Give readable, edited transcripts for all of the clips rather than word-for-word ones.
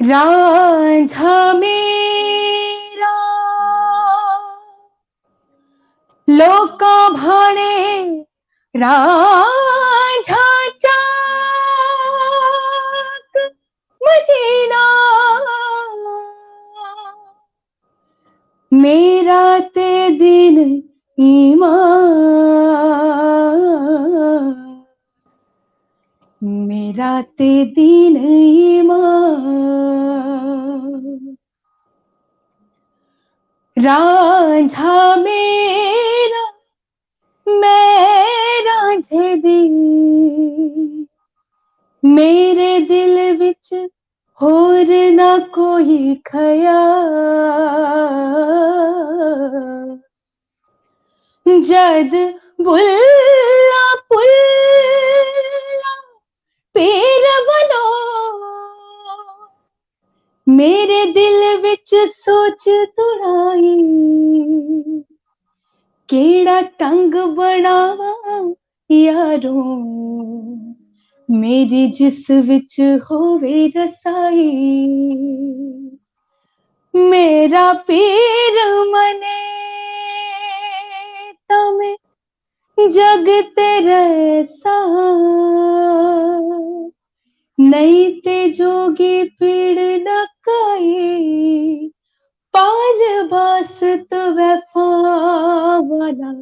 रांझा मेरा लोका भाणे रांझा चाक मदीना मेरा ते दिन ईमान मेरा ते दिन ईमान रांझा मेरा मैं रांझे दी मेरे दिल विच होर ना कोई ख्याल जद बुल्ला पुल्ला पीर बनो मेरे दिल विच सोच तुड़ाई केड़ा टंग बनावा यारो मेरी जिस विच होवे रसाई मेरा पीर मने तमें जग तेरे सा नहीं ते जोगी पीड़ न काई पाज बास तो वफा वाला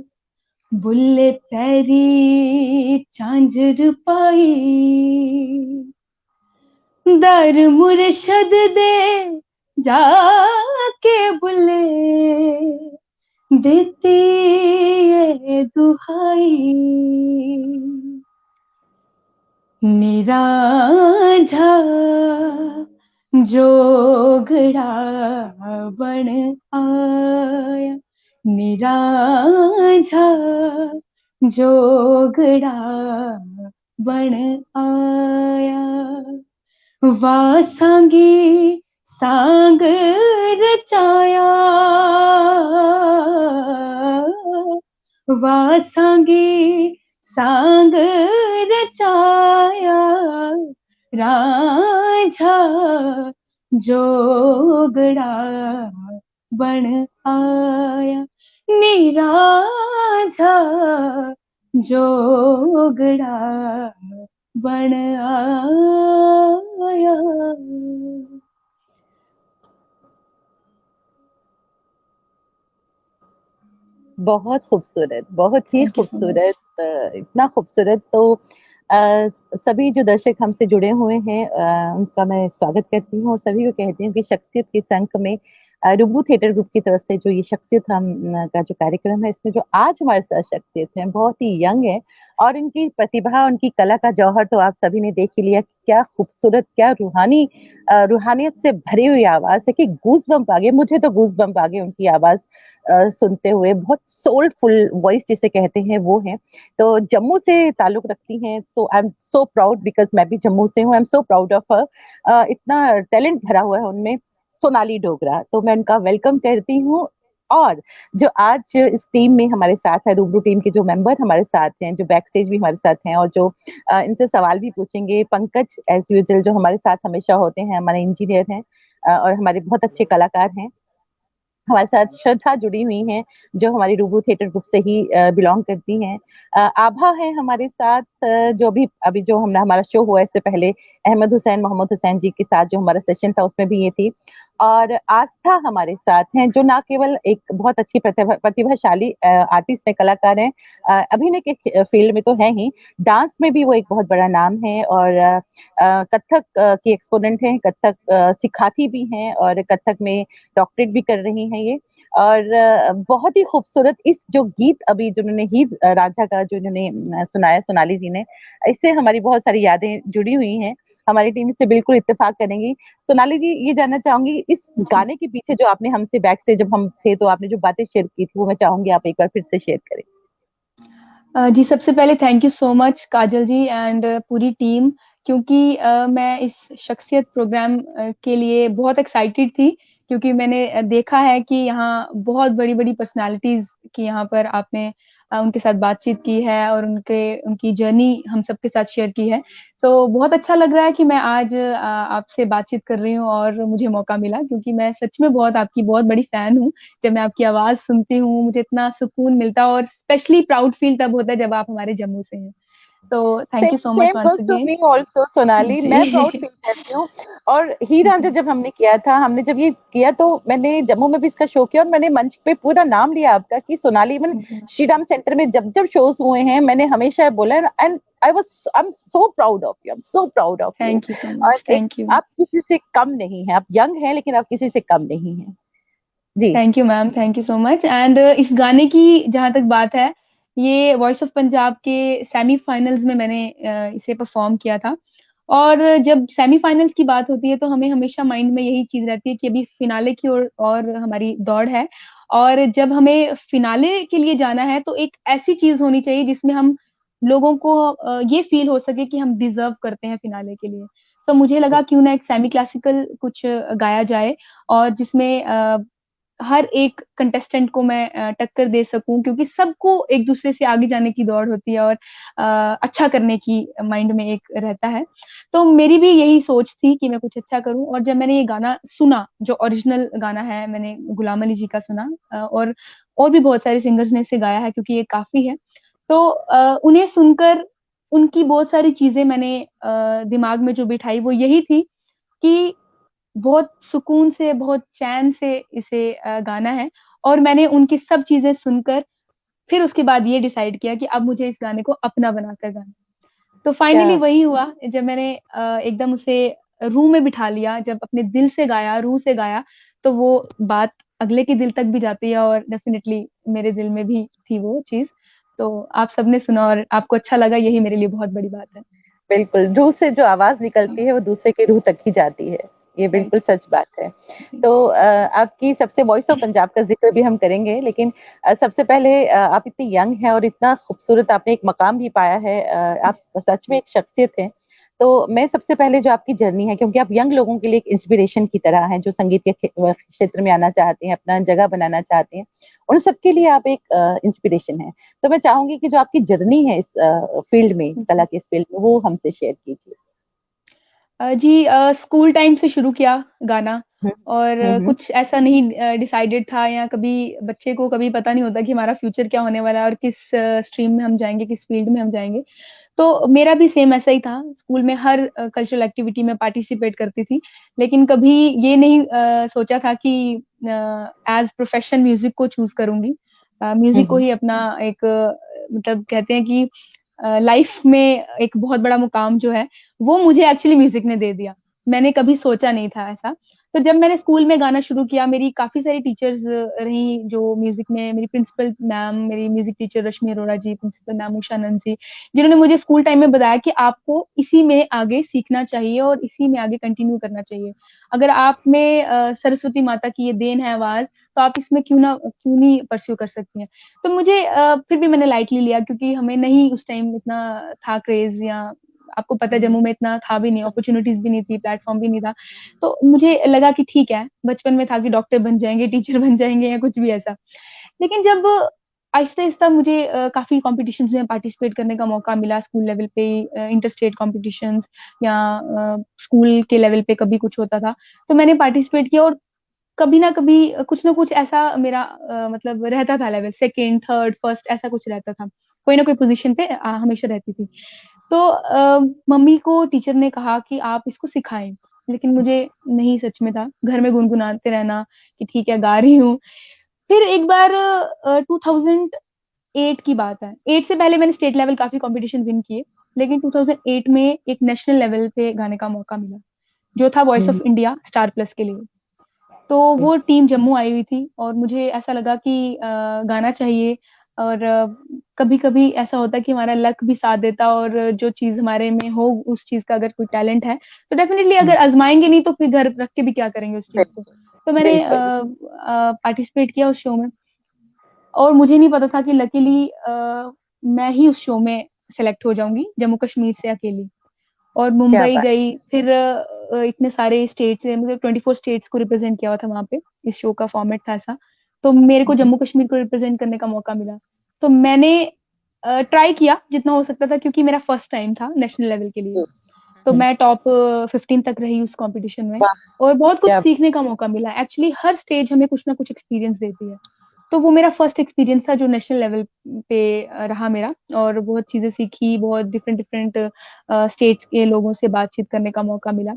बुल्ले पैरी झांझर पाई दर मुर्शद दे जाके बुले देती है दुहाई निराझा जोगड़ा बन आया निराझा जोगड़ा बन आया वासांगी सांग रचाया वासांगी सांग रचाया रांझा जोगड़ा बन आया निराझा जोगड़ा बन आया। बहुत खूबसूरत, बहुत ही खूबसूरत, इतना खूबसूरत। तो सभी जो दर्शक हमसे जुड़े हुए हैं उनका मैं स्वागत करती हूँ और सभी को कहती हूँ कि शख्सियत के संक में रूबरू थिएटर ग्रुप की तरफ से जो ये शख्सियत हम का जो कार्यक्रम है, इसमें जो आज हमारे साथ शख्सियत है बहुत ही यंग है और इनकी प्रतिभा, उनकी कला का जौहर तो आप सभी ने देख ही लिया। क्या खूबसूरत, क्या रूहानियत से भरी हुई आवाज है कि गूज बम्प आ गए, मुझे तो गूज बम्प आ गए उनकी आवाज सुनते हुए। बहुत सोलफुल वॉइस जिसे कहते हैं वो है। तो जम्मू से ताल्लुक रखती हैं, so I am so proud because मैं भी जम्मू से हूँ। I am so proud of her. इतना टैलेंट भरा हुआ है उनमें। सोनाली डोगरा, तो मैं उनका वेलकम करती हूँ। और जो आज इस टीम में हमारे साथ है, रूबरू टीम के जो मेंबर हमारे साथ हैं, जो बैक स्टेज भी हमारे साथ हैं और जो इनसे सवाल भी पूछेंगे, पंकज एज यूजुअल जो हमारे साथ हमाशा होते हैं, हमारे इंजीनियर हैं और हमारे बहुत अच्छे कलाकार हैं। हमारे साथ श्रद्धा जुड़ी हुई हैं, जो हमारी रूबरू थिएटर ग्रुप से ही बिलोंग करती हैं। आभा है हमारे साथ, जो भी अभी जो हमारा शो हुआ इससे पहले अहमद हुसैन, मोहम्मद हुसैन जी के साथ जो हमारा सेशन था उसमें भी ये थी। और आस्था हमारे साथ हैं, जो ना केवल एक बहुत अच्छी प्रतिभाशाली आर्टिस्ट है, कलाकार हैं, अभिनय के फील्ड में तो है ही, डांस में भी वो एक बहुत बड़ा नाम है, और कथक की एक्सपोनेंट हैं, कथक सिखाती भी हैं, और कथक में डॉक्टरेट भी कर रही हैं ये। और बहुत ही खूबसूरत इस जो गीत अभी जिन्होंने ही रांझा का जो इन्होंने सुनाया सोनाली जी ने, इससे हमारी बहुत सारी यादें जुड़ी हुई हैं। हमारी टीम इससे बिल्कुल इत्तेफाक करेंगी। सोनाली जी, ये जानना चाहूंगी इस गाने के पीछे जो आपने हमसे बैक स्टेज जब हम थे तो आपने जो बातें शेयर की थी, वो मैं चाहूंगी आप एक बार फिर से शेयर करें। जी, सबसे पहले thank you so much Kajal ji and पूरी टीम, क्योंकि मैं इस शख्सियत प्रोग्राम के लिए बहुत एक्साइटेड थी, क्योंकि मैंने देखा है कि यहाँ बहुत बड़ी-बड़ी पर्सनैलिटीज़ की यहाँ पर आपने उनके साथ बातचीत की है और उनकी जर्नी हम सबके साथ शेयर की है। तो बहुत अच्छा लग रहा है कि मैं आज आपसे बातचीत कर रही हूँ और मुझे मौका मिला, क्योंकि मैं सच में बहुत आपकी बहुत बड़ी फ़ैन हूँ। जब मैं आपकी आवाज़ सुनती हूँ, मुझे इतना सुकून मिलता है और स्पेशली प्राउड फील तब होता है जब आप हमारे जम्मू से हैं। तो thank same you so much same once goes to again. Me also Sonali, मैं प्राउड जी। फील करती हूँ। और ही रांझा जी, जब हमने किया था, हमने जब ये किया तो मैंने जम्मू में भी इसका शो किया, और मैंने मंच पे पूरा नाम लिया आपका कि सोनाली। इवन जी। श्री राम सेंटर में जब जब शोज हुए हैं, मैंने हमेशा बोला, and I am so proud of you, I am so proud of you. Thank you सो और मच, एक थैंक यू। आप किसी से कम नहीं है, आप यंग हैं लेकिन आप किसी से कम नहीं हैं। जी। Thank you ma'am, thank you so much and इस गाने की जहाँ तक बात है, ये वॉइस ऑफ पंजाब के सेमीफाइनल्स में मैंने इसे परफॉर्म किया था। और जब सेमीफाइनल्स की बात होती है तो हमें हमेशा माइंड में यही चीज़ रहती है कि अभी फिनाले की ओर और हमारी दौड़ है। और जब हमें फिनाले के लिए जाना है तो एक ऐसी चीज़ होनी चाहिए जिसमें हम लोगों को ये फ़ील हो सके कि हम डिज़र्व करते हैं फिनाले के लिए। तो मुझे लगा क्यों ना एक सेमी क्लासिकल कुछ गाया जाए और जिसमें हर एक कंटेस्टेंट को मैं टक्कर दे सकूँ, क्योंकि सबको एक-दूसरे से आगे जाने की दौड़ होती है और अच्छा करने की माइंड में एक रहता है। तो मेरी भी यही सोच थी कि मैं कुछ अच्छा करूँ, और जब मैंने ये गाना सुना, जो ओरिजिनल गाना है, मैंने गुलाम अली जी का सुना और भी बहुत सारे सिंगर्स ने इसे गाया है क्योंकि ये काफ़ी है। तो उन्हें सुनकर उनकी बहुत सारी चीज़ें मैंने दिमाग में जो बिठाई वो यही थी कि बहुत सुकून से, बहुत चैन से इसे गाना है, और मैंने उनकी सब चीज़ें सुनकर फिर उसके बाद ये डिसाइड किया कि अब मुझे इस गाने को अपना बनाकर गाना है। तो फाइनली क्या वही हुआ जब मैंने एकदम उसे रूह में बिठा लिया, जब अपने दिल से गाया, रूह से गाया, तो वो बात अगले के दिल तक भी जाती है और डेफ़िनिटली मेरे दिल में भी थी वो चीज़। तो आप सबने सुना और आपको अच्छा लगा, यही मेरे लिए बहुत बड़ी बात है। बिल्कुल, रूह से जो आवाज़ निकलती जी, है वो दूसरे की रूह तक ही जाती है। ये राइट। बिल्कुल सच बात है। जी। तो आपकी सबसे वॉइस ऑफ पंजाब का ज़िक्र भी हम करेंगे, लेकिन सबसे पहले आप इतनी यंग हैं और इतना खूबसूरत आपने एक मकाम भी पाया है। आप सच में एक शख्सियत हैं। तो मैं सबसे पहले जो आपकी जर्नी है, क्योंकि आप यंग लोगों के लिए एक इंस्पिरेशन की तरह हैं, जो संगीत के क्षेत्र में आना चाहते हैं, अपना जगह बनाना चाहते हैं, उन सबके लिए आप एक इंस्पिरेशन हैं। तो मैं चाहूँगी कि जो आपकी जर्नी है इस फील्ड में, कला जी। के इस फील्ड में, वो हमसे शेयर कीजिए। जी, स्कूल टाइम से शुरू किया गाना, हुँ, और हुँ, हुँ। कुछ ऐसा नहीं डिसाइडेड था, या कभी बच्चे को कभी पता नहीं होता कि हमारा फ्यूचर क्या होने वाला है और किस स्ट्रीम में हम जाएँगे, किस फील्ड में हम जाएँगे। तो मेरा भी सेम ऐसा ही था, स्कूल में हर कल्चरल एक्टिविटी में पार्टिसिपेट करती थी, लेकिन कभी ये नहीं सोचा था कि एज़ प्रोफ़ेशन म्यूज़िक को चूज़ करूँगी। हुँ, म्यूज़िक को हुँ। ही अपना एक मतलब कहते हैं कि लाइफ में एक बहुत बड़ा मुकाम जो है, वो मुझे एक्चुअली म्यूज़िक ने दे दिया। मैंने कभी सोचा नहीं था ऐसा। तो जब मैंने स्कूल में गाना शुरू किया, मेरी काफ़ी सारी टीचर्स रहीं जो म्यूज़िक में, मेरी प्रिंसिपल मैम, मेरी म्यूज़िक टीचर रश्मि अरोड़ा जी, प्रिंसिपल मैम उषा नंद जी, जिन्होंने मुझे स्कूल टाइम में बताया कि आपको इसी में आगे सीखना चाहिए और इसी में आगे कंटिन्यू करना चाहिए। अगर आप में सरस्वती माता की ये देन है आवाज़, तो आप इसमें क्यों नहीं परस्यू कर सकती हैं। तो मुझे फिर भी मैंने लाइटली लिया, क्योंकि हमें नहीं उस टाइम इतना था क्रेज़, या आपको पता है हुँ, जम्मू में इतना था भी नहीं, अपॉर्च्युनिटीज़ भी नहीं थी, प्लेटफ़ॉर्म भी नहीं था। तो मुझे लगा कि ठीक है, बचपन में था कि डॉक्टर बन जाएँगे, टीचर बन जाएँगे या कुछ भी ऐसा। लेकिन जब आहिस्ता-आहिस्ता मुझे काफ़ी कॉम्पिटिशन्स में पार्टिसिपेट करने का मौका मिला, स्कूल लेवल पे ही इंटर स्टेट कॉम्पिटिशन्स, या स्कूल के लेवल पे कभी कुछ होता था, तो मैंने पार्टिसिपेट किया और कभी ना कभी कुछ ना कुछ ऐसा मेरा मतलब रहता था, लेवल सेकंड, थर्ड, फर्स्ट ऐसा कुछ रहता था। कोई ना कोई पोज़ीशन पे हमेशा रहती थी। तो मम्मी को टीचर ने कहा कि आप इसको सिखाएँ, लेकिन मुझे नहीं सच में था। घर में गुनगुनाते रहना कि ठीक है, गा रही हूँ। फिर एक बार 2008 की बात है। 8 से पहले मैंने स्टेट लेवल काफ़ी कॉम्पिटिशन विन किए, लेकिन 2008 में एक नेशनल लेवल पे गाने का मौका मिला, जो था voice of India star plus के लिए। तो वो टीम जम्मू आई हुई थी और मुझे ऐसा लगा कि गाना चाहिए, और कभी-कभी ऐसा होता है कि हमारा लक भी साथ देता, और जो चीज़ हमारे में हो उस चीज़ का अगर कोई टैलेंट है, तो डेफ़िनिटली अगर आज़माएँगे नहीं तो फिर घर रख के भी क्या करेंगे उस चीज़ को। तो मैंने बिल्कुल। पार्टिसिपेट किया उस शो में, और मुझे नहीं पता था कि लकीली मैं ही उस शो में सेलेक्ट हो जाऊँगी, जम्मू कश्मीर से अकेली। और क्या मुंबई बात। गई, फिर इतने सारे स्टेट्स हैं, मतलब 24 स्टेट्स को रिप्रेज़ेंट किया हुआ था वहाँ पे, इस शो का फॉर्मेट था ऐसा। तो मेरे को जम्मू कश्मीर को रिप्रेज़ेंट करने का मौका मिला। तो मैंने ट्राई किया जितना हो सकता था, क्योंकि मेरा फर्स्ट टाइम था नेशनल लेवल के लिए। जी। तो मैं टॉप 15 तक रही उस कॉम्पिटिशन में, वाह। और बहुत कुछ क्या। सीखने का मौका मिला। एक्चुअली हर स्टेज हमें कुछ ना कुछ एक्सपीरियंस देती है। तो वो मेरा फर्स्ट एक्सपीरियंस था जो नेशनल लेवल पे रहा मेरा, और बहुत चीज़ें सीखी, बहुत डिफरेंट डिफरेंट स्टेट्स के लोगों से बातचीत करने का मौका मिला।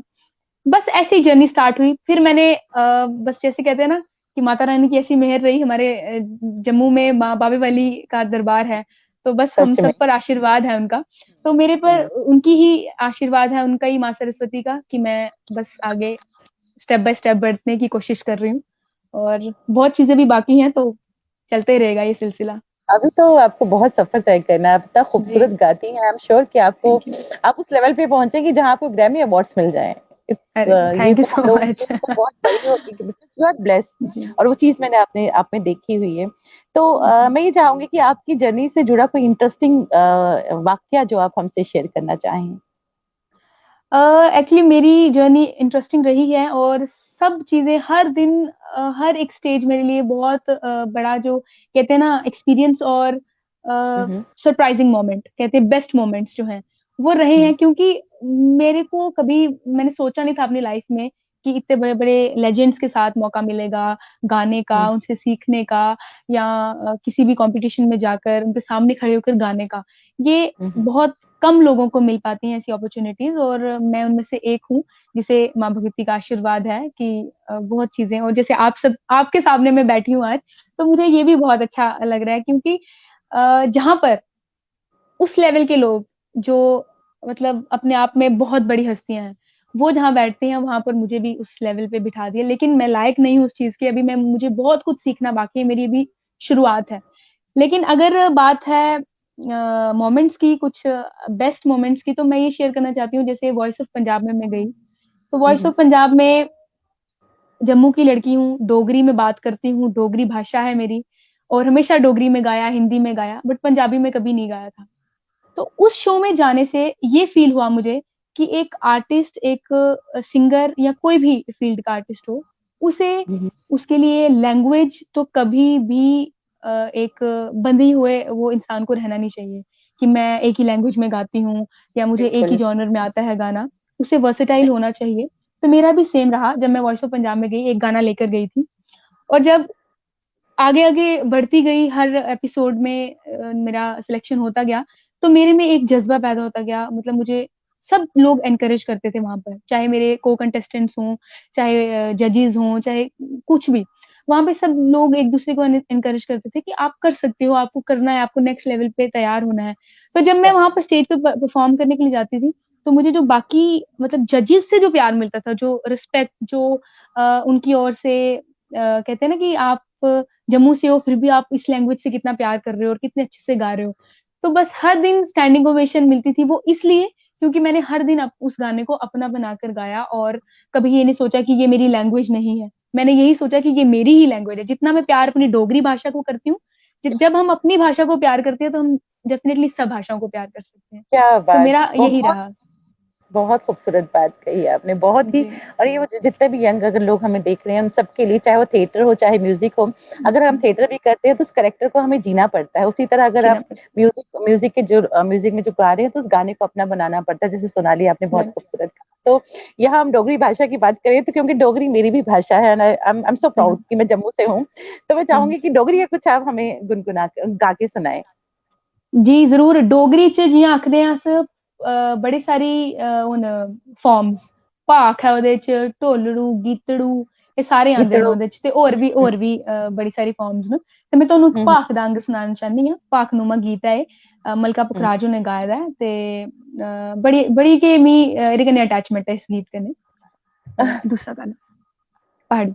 बस ऐसे ही जर्नी स्टार्ट हुई। फिर मैंने बस जैसे कहते हैं ना कि माता रानी की ऐसी मेहर रही हमारे जम्मू में, माँ बावे वाली का दरबार है, तो बस हम सच में। सब पर आशीर्वाद है उनका। तो मेरे पर हम्म। उनकी ही आशीर्वाद है, उनका ही माँ सरस्वती का, कि मैं बस आगे स्टेप बाय स्टेप बढ़ने की कोशिश कर रही हूँ, और बहुत चीज़ें भी बाकी हैं, तो चलते ही रहेगा ये सिलसिला। अभी तो आपको बहुत सफर तय करना है। आप इतना जी, खूबसूरत गाती हैं, आई एम श्योर कि आपको, थैंक यू। आप उस लेवल पे पहुंचेंगी जहां आपको ग्रैमी अवार्ड्स मिल जाएं। अरे! ये थैंक यू तो सो लोगों के मच। लिए तो बहुत बड़ी होगी, बिकॉज़ यू आर ब्लेस्ड। जी, और वो चीज़ मैंने आपने आप में देखी हुई है। तो जी। मैं ये चाहूँगी कि आपकी जर्नी से जुड़ा कोई इंटरेस्टिंग वाकया जो आप हमसे शेयर करना चाहें? एक्चुअली मेरी जर्नी इंटरेस्टिंग रही है, और सब चीज़ें हर दिन हर एक स्टेज मेरे लिए बहुत बड़ा, जो कहते हैं ना एक्सपीरियंस, और हुँ, हुँ, सरप्राइजिंग मोमेंट कहते हैं, बेस्ट मोमेंट्स जो हैं, वो रहे हुँ, हैं, क्योंकि मेरे को कभी मैंने सोचा नहीं था अपनी लाइफ में कि इतने बड़े-बड़े लेजेंड्स के साथ मौका मिलेगा गाने का, हुँ, उनसे सीखने का, या किसी भी कॉम्पिटिशन में जाकर उनके सामने खड़े होकर गाने का। ये हुँ, हुँ। बहुत कम लोगों को मिल पाती हैं ऐसी अपॉर्च्युनिटीज़, और मैं उनमें से एक हूँ, जिसे माँ भगवती का आशीर्वाद है कि बहुत चीज़ें, और जैसे आप सब आपके सामने मैं बैठी हूँ आज, तो मुझे ये भी बहुत अच्छा लग रहा है, क्योंकि जहाँ पर उस लेवल के लोग, जो मतलब अपने आप में बहुत बड़ी हस्तियाँ हैं, वो जहाँ बैठते हैं, वहाँ पर मुझे भी उस लेवल पे बिठा दिया। लेकिन मैं लायक नहीं हूँ उस चीज़ की, अभी मुझे बहुत कुछ सीखना बाकी है, मेरी अभी शुरुआत है। लेकिन अगर बात है मोमेंट्स की, कुछ बेस्ट मोमेंट्स की, तो मैं ये शेयर करना चाहती हूँ, जैसे वॉइस ऑफ पंजाब में मैं गई। तो हुँ, वॉइस हुँ। ऑफ पंजाब में जम्मू की लड़की हूँ, डोगरी में बात करती हूँ, डोगरी भाषा है मेरी, और हमेशा डोगरी में गाया, हिंदी में गाया, बट पंजाबी में कभी नहीं गाया था। तो उस शो में जाने से ये फ़ील हुआ मुझे कि एक आर्टिस्ट, एक सिंगर, या कोई भी फ़ील्ड का आर्टिस्ट हो, उसे हुँ, हुँ। उसके लिए लैंग्वेज तो कभी भी एक बंधे हुए वो इंसान को रहना नहीं चाहिए, कि मैं एक ही लैंग्वेज में गाती हूँ, या मुझे एक ही बिल्कुल। जॉनर में आता है गाना, उसे वर्सेटाइल होना चाहिए। तो मेरा भी सेम रहा, जब मैं वॉइस ऑफ पंजाब में गई, एक गाना लेकर गई थी, और जब आगे-आगे बढ़ती गई, हर एपिसोड में मेरा सिलेक्शन होता गया, तो मेरे में एक जज़्बा पैदा होता गया, मतलब मुझे सब लोग एनकरेज करते थे वहाँ पर, चाहे मेरे को-कंटेस्टेंट्स हों, चाहे जजेस हों, चाहे कुछ भी। वहाँ पे सब लोग एक-दूसरे को एनकरेज करते थे कि आप कर सकते हो, आपको करना है, आपको नेक्स्ट लेवल पे तैयार होना है। तो जब मैं क्या वहाँ बात। पर स्टेज पे परफ़ॉर्म करने के लिए जाती थी, तो मुझे जो बाकी मतलब जजेस से जो प्यार मिलता था, जो रिस्पेक्ट, जो उनकी ओर से कहते हैं ना कि आप जम्मू से हो, फिर भी आप इस लैंग्वेज से कितना प्यार कर रहे हो और कितने अच्छे से गा रहे हो। तो बस हर दिन स्टैंडिंग ओवेशन मिलती थी, वो इसलिए क्योंकि मैंने हर दिन उस गाने को अपना बनाकर गाया, और कभी ये नहीं सोचा कि ये मेरी लैंग्वेज नहीं है। मैंने यही सोचा कि ये मेरी ही लैंग्वेज है। जितना मैं प्यार अपनी डोगरी भाषा को करती हूँ, जब हम अपनी भाषा को प्यार करते हैं, तो हम डेफिनिटली सब भाषाओं को प्यार कर सकते हैं। क्या तो बात! मेरा यही बहुत रहा। बहुत खूबसूरत बात कही है आपने, बहुत ही। और ये जितने भी यंग अगर लोग हमें देख रहे हैं, उन सबके लिए, चाहे वो थिएटर हो चाहे म्यूजिक हो, अगर हम थिएटर भी करते हैं तो उस कैरेक्टर को हमें जीना पड़ता है। उसी तरह अगर आप म्यूजिक में जो गा रहे हैं तो उस गाने को अपना बनाना पड़ता है, जैसे सोनाली आपने बहुत खूबसूरत कहा। तो यहाँ हम डोगरी भाषा की बात करें तो क्योंकि डोगरी मेरी भी भाषा है, आई एम सो प्राउड कि मैं जम्मू से हूँ, तो मैं चाहूंगी कि डोगरी या कुछ आप हमें गुनगुना गा के सुनाए। जी जरूर। डोगरी च जियां आखदे आं अस बड़ी सारी हुन फॉर्म्स, भाख है ओह्दे च, ढोलड़ू, गीतड़ू, एह् सारे आंदे न ओह्दे च, ते होर भी बड़ी सारी फॉर्म्स न। ते मैं तुहानू इक भाख दा अंग सनाना चाहनी आं। भाखनुमा गीत है एह्, मलका पुखराज होरें गाए दा ऐ, ते बड़ी गै मी एह्दे कन्नै अटैचमेंट है इस गीत कन्नै। दूसरा गाना प्हाड़ी।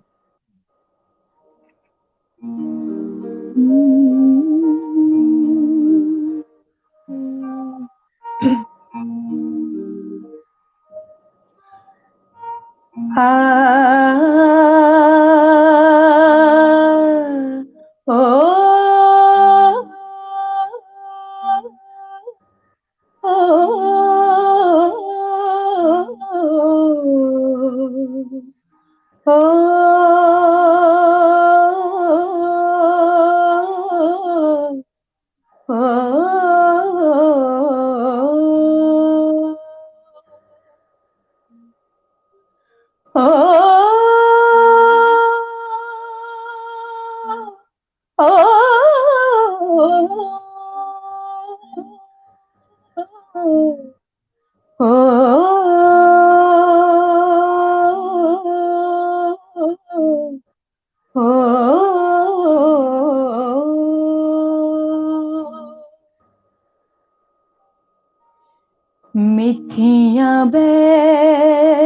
मिठियां बैरियां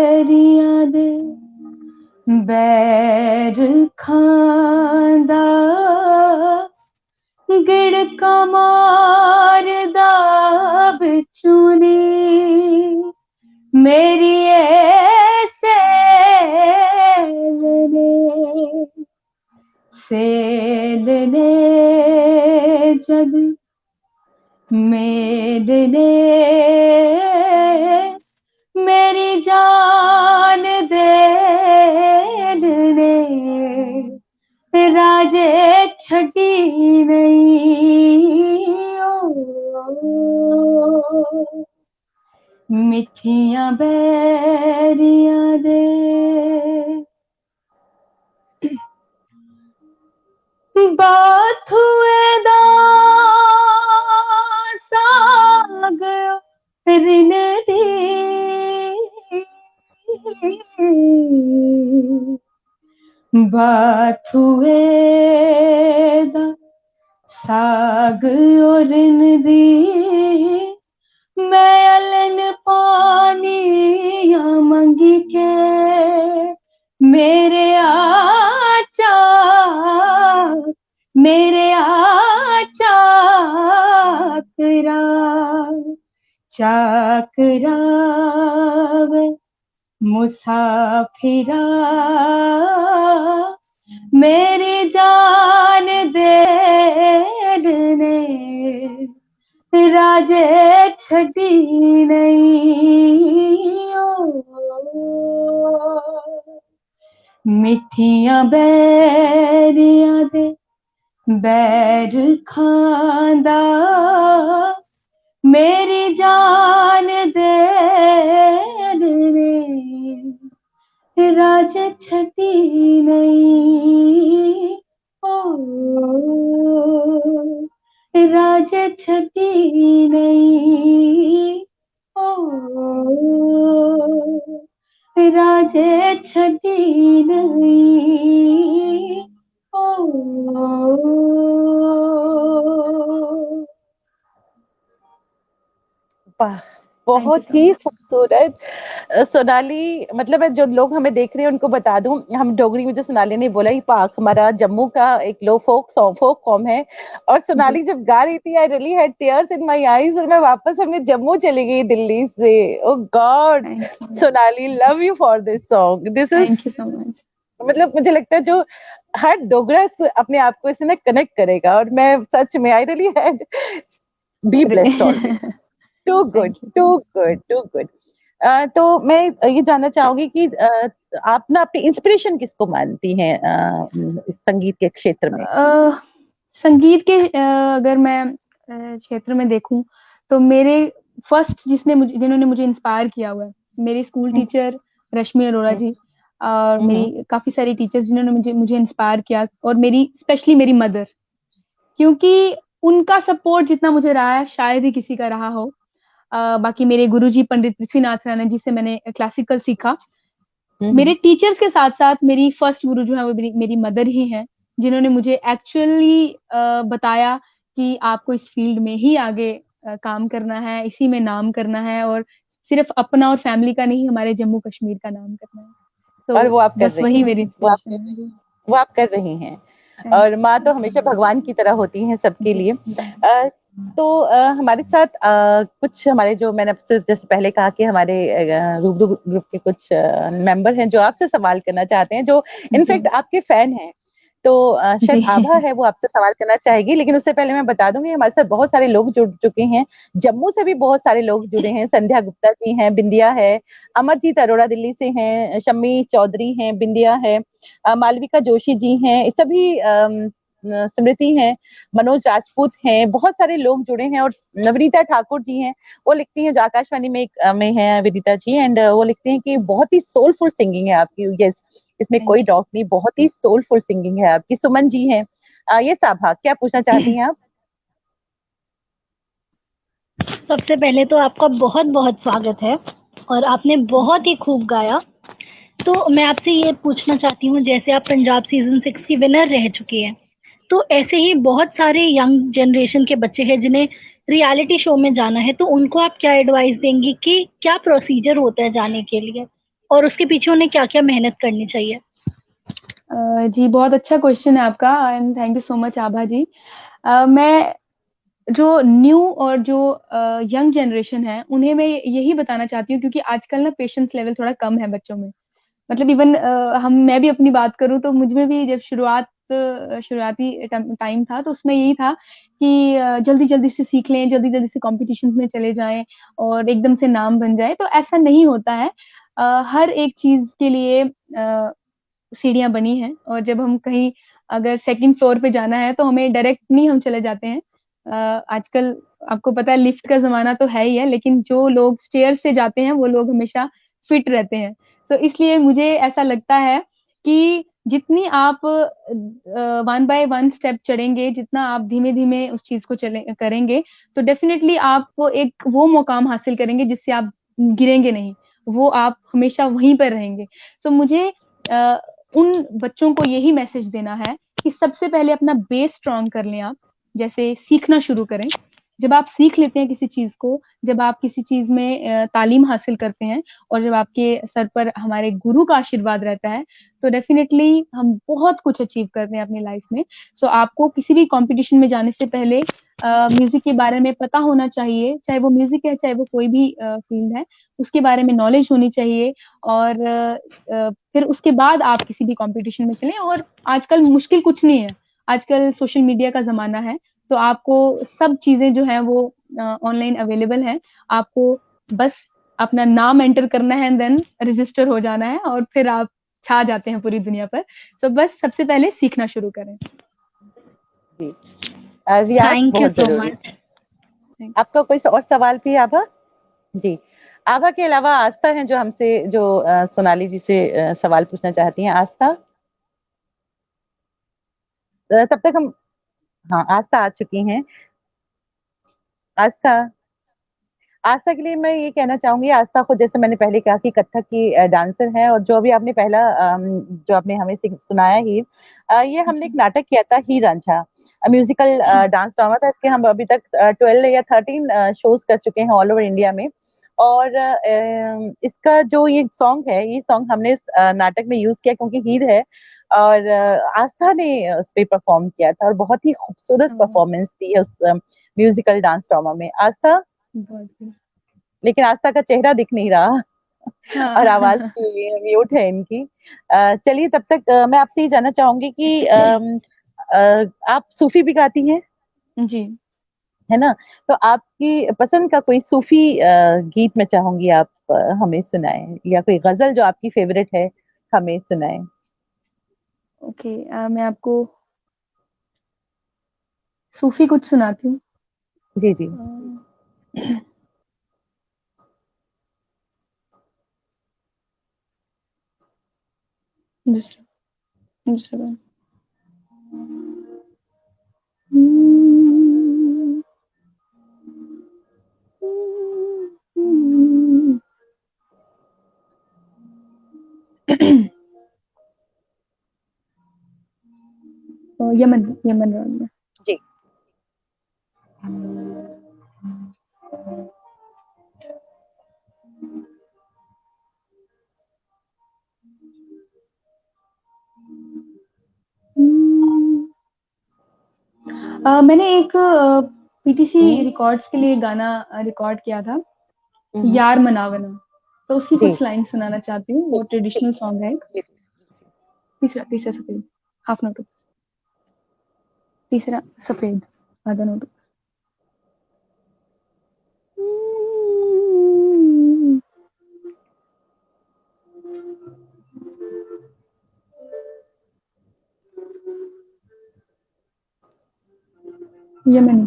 दे बैर खांदा, गिड़का मारदा बिचूनी, मेरी सेल ने जग मेदने, मेरी जान दे ने, राजे छड़ी नहीं ओ, मिठियां बैरियां दे। बाथुए दा साग रिन दी, बाथुए दा साग रिन दी, मैं अलन पानिया मंगी के, मेरे चाकरा वे मुसाफिरा, मेरी जान दे ने, राजे छड़ी नहीं ओ, मिठियां बैरियां दे बैर खांदा, मेरी जान दे ने, राजे छड़ी नहीं ओ, राजे छड़ी नहीं ओ, राजे छड़ी नहीं ओ। बहुत ही खूबसूरत सोनाली। मतलब जो लोग हमें देख रहे हैं उनको बता दूं, हम डोगरी में जो सोनाली ने बोला, ये पाक हमारा जम्मू का एक लो फोक फॉर्म है। और सोनाली जब गा रही थी, I really had tears in my eyes, और मैं वापस अपने जम्मू चली गई दिल्ली से। Oh God Sonali, love you for this song. This is, thank you so much. मतलब मुझे लगता है जो हर डोगरा अपने आप को इससे कनेक्ट करेगा। और मैं सच में I really had be blessed always. Too good, too good, too good. तो मैं ये जानना चाहूंगी कि आप ना अपनी इंस्पिरेशन किसको मानती हैं इस संगीत के क्षेत्र में? संगीत के अगर मैं क्षेत्र में देखूं तो मेरे फर्स्ट जिन्होंने मुझे इंस्पायर किया हुआ है, मेरी स्कूल हम्म, टीचर रश्मि अरोड़ा जी, और हम्म, मेरी काफी सारी टीचर्स जिन्होंने मुझे मुझे इंस्पायर किया, और मेरी स्पेशली मेरी मदर, क्योंकि उनका सपोर्ट जितना मुझे रहा है शायद ही किसी का रहा हो। बाकी मेरे गुरुजी पंडित पृथ्वीनाथ राणा जी से मैंने क्लासिकल सीखा। मेरे हम्म, टीचर्स के साथ साथ मेरी फर्स्ट गुरु जो है वो मेरी मदर ही हैं, जिन्होंने मुझे एक्चुअली बताया कि आपको इस फील्ड में ही आगे काम करना है, इसी में नाम करना है, और सिर्फ अपना और फैमिली का नहीं, हमारे जम्मू कश्मीर का नाम करना है। और तो वो आप कर बस रही वही हैं, मेरी वो आप इंस्पिरेशन है जी। वो आप कर रही हैं। थैंक और माँ तो हमेशा भगवान की तरह होती हैं यू सबके जी। लिए। तो हमारे साथ कुछ हमारे जो मैंने आपसे जैसे पहले कहा कि हमारे रूबरू ग्रुप के कुछ मेंबर हैं जो आपसे सवाल करना चाहते हैं, जो जी इनफैक्ट आपके फैन हैं। तो शायद जी। आभा है, वो आपसे सवाल करना चाहेगी, लेकिन उससे पहले मैं बता दूंगी हमारे साथ बहुत सारे लोग जुड़ चुके हैं। जम्मू से भी बहुत सारे लोग जुड़े हैं। संध्या गुप्ता जी हैं, बिंदिया है, अमरजीत अरोड़ा दिल्ली से हैं, शम्मी चौधरी हैं, बिंदिया है, मालविका जोशी जी हैं, सभी स्मृति हैं, मनोज राजपूत हैं, बहुत सारे लोग जुड़े हैं। और नवनीता ठाकुर जी हैं, वो लिखती हैं जो आकाशवाणी में में है विदिता जी, एंड वो लिखती हैं कि बहुत ही सोलफुल सिंगिंग है आपकी। यस, इसमें थैंक कोई डाउट नहीं, बहुत ही सोलफुल सिंगिंग है आपकी। सुमन जी हैं। ये साभा क्या पूछना चाहती हैं आप? सबसे पहले तो आपका बहुत बहुत स्वागत है, और आपने बहुत यू। ही खूब गाया। तो मैं आपसे ये पूछना चाहती हूँ, जैसे आप पंजाब सीजन 6 की विनर रह चुकी हैं, तो ऐसे ही बहुत सारे यंग जनरेशन के बच्चे हैं जिन्हें रियलिटी शो में जाना है, तो उनको आप क्या एडवाइस देंगी कि क्या प्रोसीजर होता है जाने के लिए, और उसके पीछे उन्हें क्या क्या मेहनत करनी चाहिए? जी, बहुत अच्छा क्वेश्चन है आपका, and thank you so much Abha ji. मैं जो न्यू और जो यंग जनरेशन है उन्हें मैं यही बताना चाहती हूँ, क्योंकि आजकल ना पेशेंस लेवल थोड़ा कम है बच्चों में। मतलब इवन हम मैं भी अपनी बात करूँ तो मुझ में भी जब शुरुआती टाइम था तो उसमें यही था कि जल्दी जल्दी से सीख लें, जल्दी जल्दी से कॉम्पिटिशन्स में चले जाएं और एकदम से नाम बन जाए, तो ऐसा नहीं होता है। हर एक चीज के लिए सीढ़ियां बनी हैं, और जब हम कहीं अगर सेकंड फ्लोर पे जाना है तो हमें डायरेक्ट नहीं हम चले जाते हैं। आजकल आपको पता है लिफ्ट का जमाना तो है ही है, लेकिन जो लोग स्टेयर से जाते हैं वो लोग हमेशा फिट रहते हैं। तो इसलिए मुझे ऐसा लगता है कि जितनी आप वन बाय वन स्टेप चढ़ेंगे, जितना आप धीमे धीमे उस चीज को चले करेंगे, तो डेफिनेटली आप एक वो मुकाम हासिल करेंगे जिससे आप गिरेंगे नहीं, वो आप हमेशा वहीं पर रहेंगे। तो मुझे अ, उन बच्चों को यही मैसेज देना है कि सबसे पहले अपना बेस स्ट्रॉन्ग कर लें आप, जैसे सीखना शुरू करें। जब आप सीख लेते हैं किसी चीज को, जब आप किसी चीज में तालीम हासिल करते हैं, और जब आपके सर पर हमारे गुरु का आशीर्वाद रहता है, तो डेफिनेटली हम बहुत कुछ अचीव करते हैं अपनी लाइफ में। सो आपको किसी भी कंपटीशन में जाने से पहले म्यूजिक के बारे में पता होना चाहिए, चाहे वो म्यूजिक है चाहे वो कोई भी फील्ड है, उसके बारे में नॉलेज होनी चाहिए। और फिर उसके बाद आप किसी भी कंपटीशन में चलें। और आजकल मुश्किल कुछ नहीं है, आजकल सोशल मीडिया का जमाना है, तो आपको सब चीजें जो है वो ऑनलाइन अवेलेबल है। आपको बस अपना नाम एंटर करना है, देन रजिस्टर हो जाना है, और फिर आप छा जाते हैं पूरी दुनिया पर। तो बस सबसे पहले सीखना शुरू करें। जी, रियाज थैंक यू बहुत सो जरूरी। मच। आपका कोई और सवाल भी आभा? जी, आभा के अलावा आस्था हैं जो हमसे जो सोनाली जी से सवाल पूछना चाहती हैं। आस्था, तब तक हम, हाँ आस्था आ चुकी हैं। आस्था, आस्था के लिए मैं ये कहना चाहूंगी, आस्था को जैसे मैंने पहले कहा कि कथक की डांसर है, और जो अभी आपने पहला जो आपने हमें सुनाया हीर, ये हमने एक जी नाटक किया था हीर रांझा, म्यूजिकल डांस ड्रामा था। इसके हम अभी तक 12 या 13 शोज कर चुके हैं ऑल ओवर इंडिया में। और इसका जो ये सॉन्ग है, ये सॉन्ग हमने इस नाटक में यूज किया क्योंकि हीर है, और आस्था ने उस पर परफॉर्म किया था, और बहुत ही खूबसूरत हाँ, परफॉर्मेंस दी है उस म्यूजिकल डांस ड्रामा में। आस्था, बहुत good। लेकिन आस्था का चेहरा दिख नहीं रहा और आवाज हाँ। म्यूट है इनकी। चलिए, तब तक मैं आपसे ये जानना चाहूंगी कि आप सूफी भी गाती हैं? जी है ना। तो आपकी पसंद का कोई सूफी गीत मैं चाहूंगी आप हमें सुनाएं, या कोई गजल जो आपकी फेवरेट है हमें सुनाएं। ओके, मैं आपको सूफी कुछ सुनाती हूँ। जी जी। अ, दूसरा दूसरा गाना। यमन यमन राग में। जी। मैंने एक पीटीसी हम्म, रिकॉर्ड्स के लिए गाना रिकॉर्ड किया था, हम्म, यार मनावना। तो उसकी जी कुछ लाइन सुनाना चाहती हूँ। वो ठीक ठीक ट्रेडिशनल सॉन्ग है एक। जी तीसरा तीसरा सफेद, हाफ नोट। तीसरा सफेद, आधा नोट। यमनी।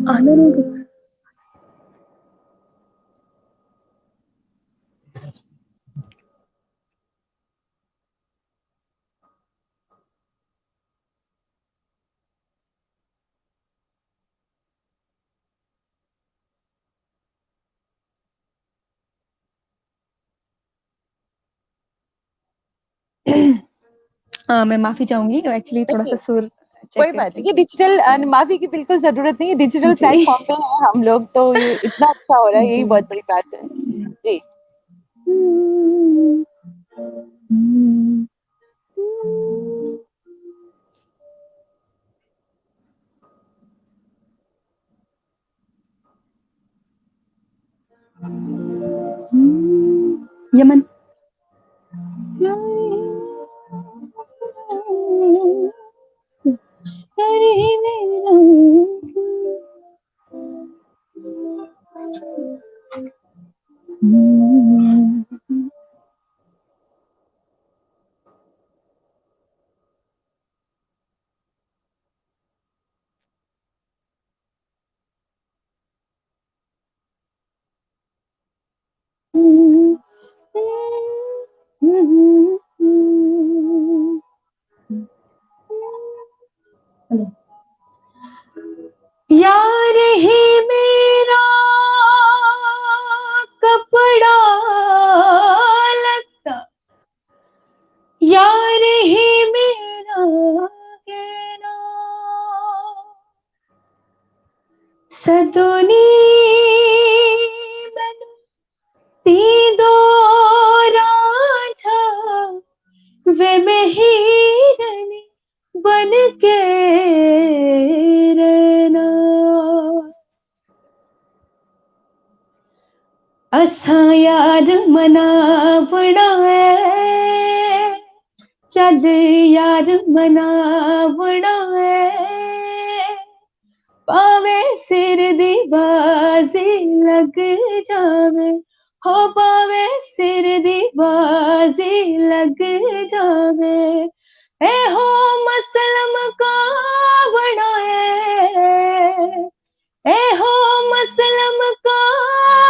आधा नोट। मैं माफी चाहूंगी, एक्चुअली थोड़ा सा नहीं, सुर कोई चेक बात करके। नहीं, ये डिजिटल माफी की बिल्कुल जरूरत नहीं है, डिजिटल जी। प्लेटफॉर्म पे हैं हम लोग, तो ये इतना अच्छा हो रहा है, यही जी। बहुत बड़ी बात है। जी। यमन। अरे मेरा यार ही मेरा कपड़ा लगता, यार ही मेरा गहना, सदोनी बन ती दो राझा, वे में हिरनी बन के रहना। असां यार मनावना है, चल यार मनावना है, पावे सिर दी बाजी लग जावे, हो पावे सिर दी बाजी लग जावे, ए हो मसलम का बना है, ए हो मसलम का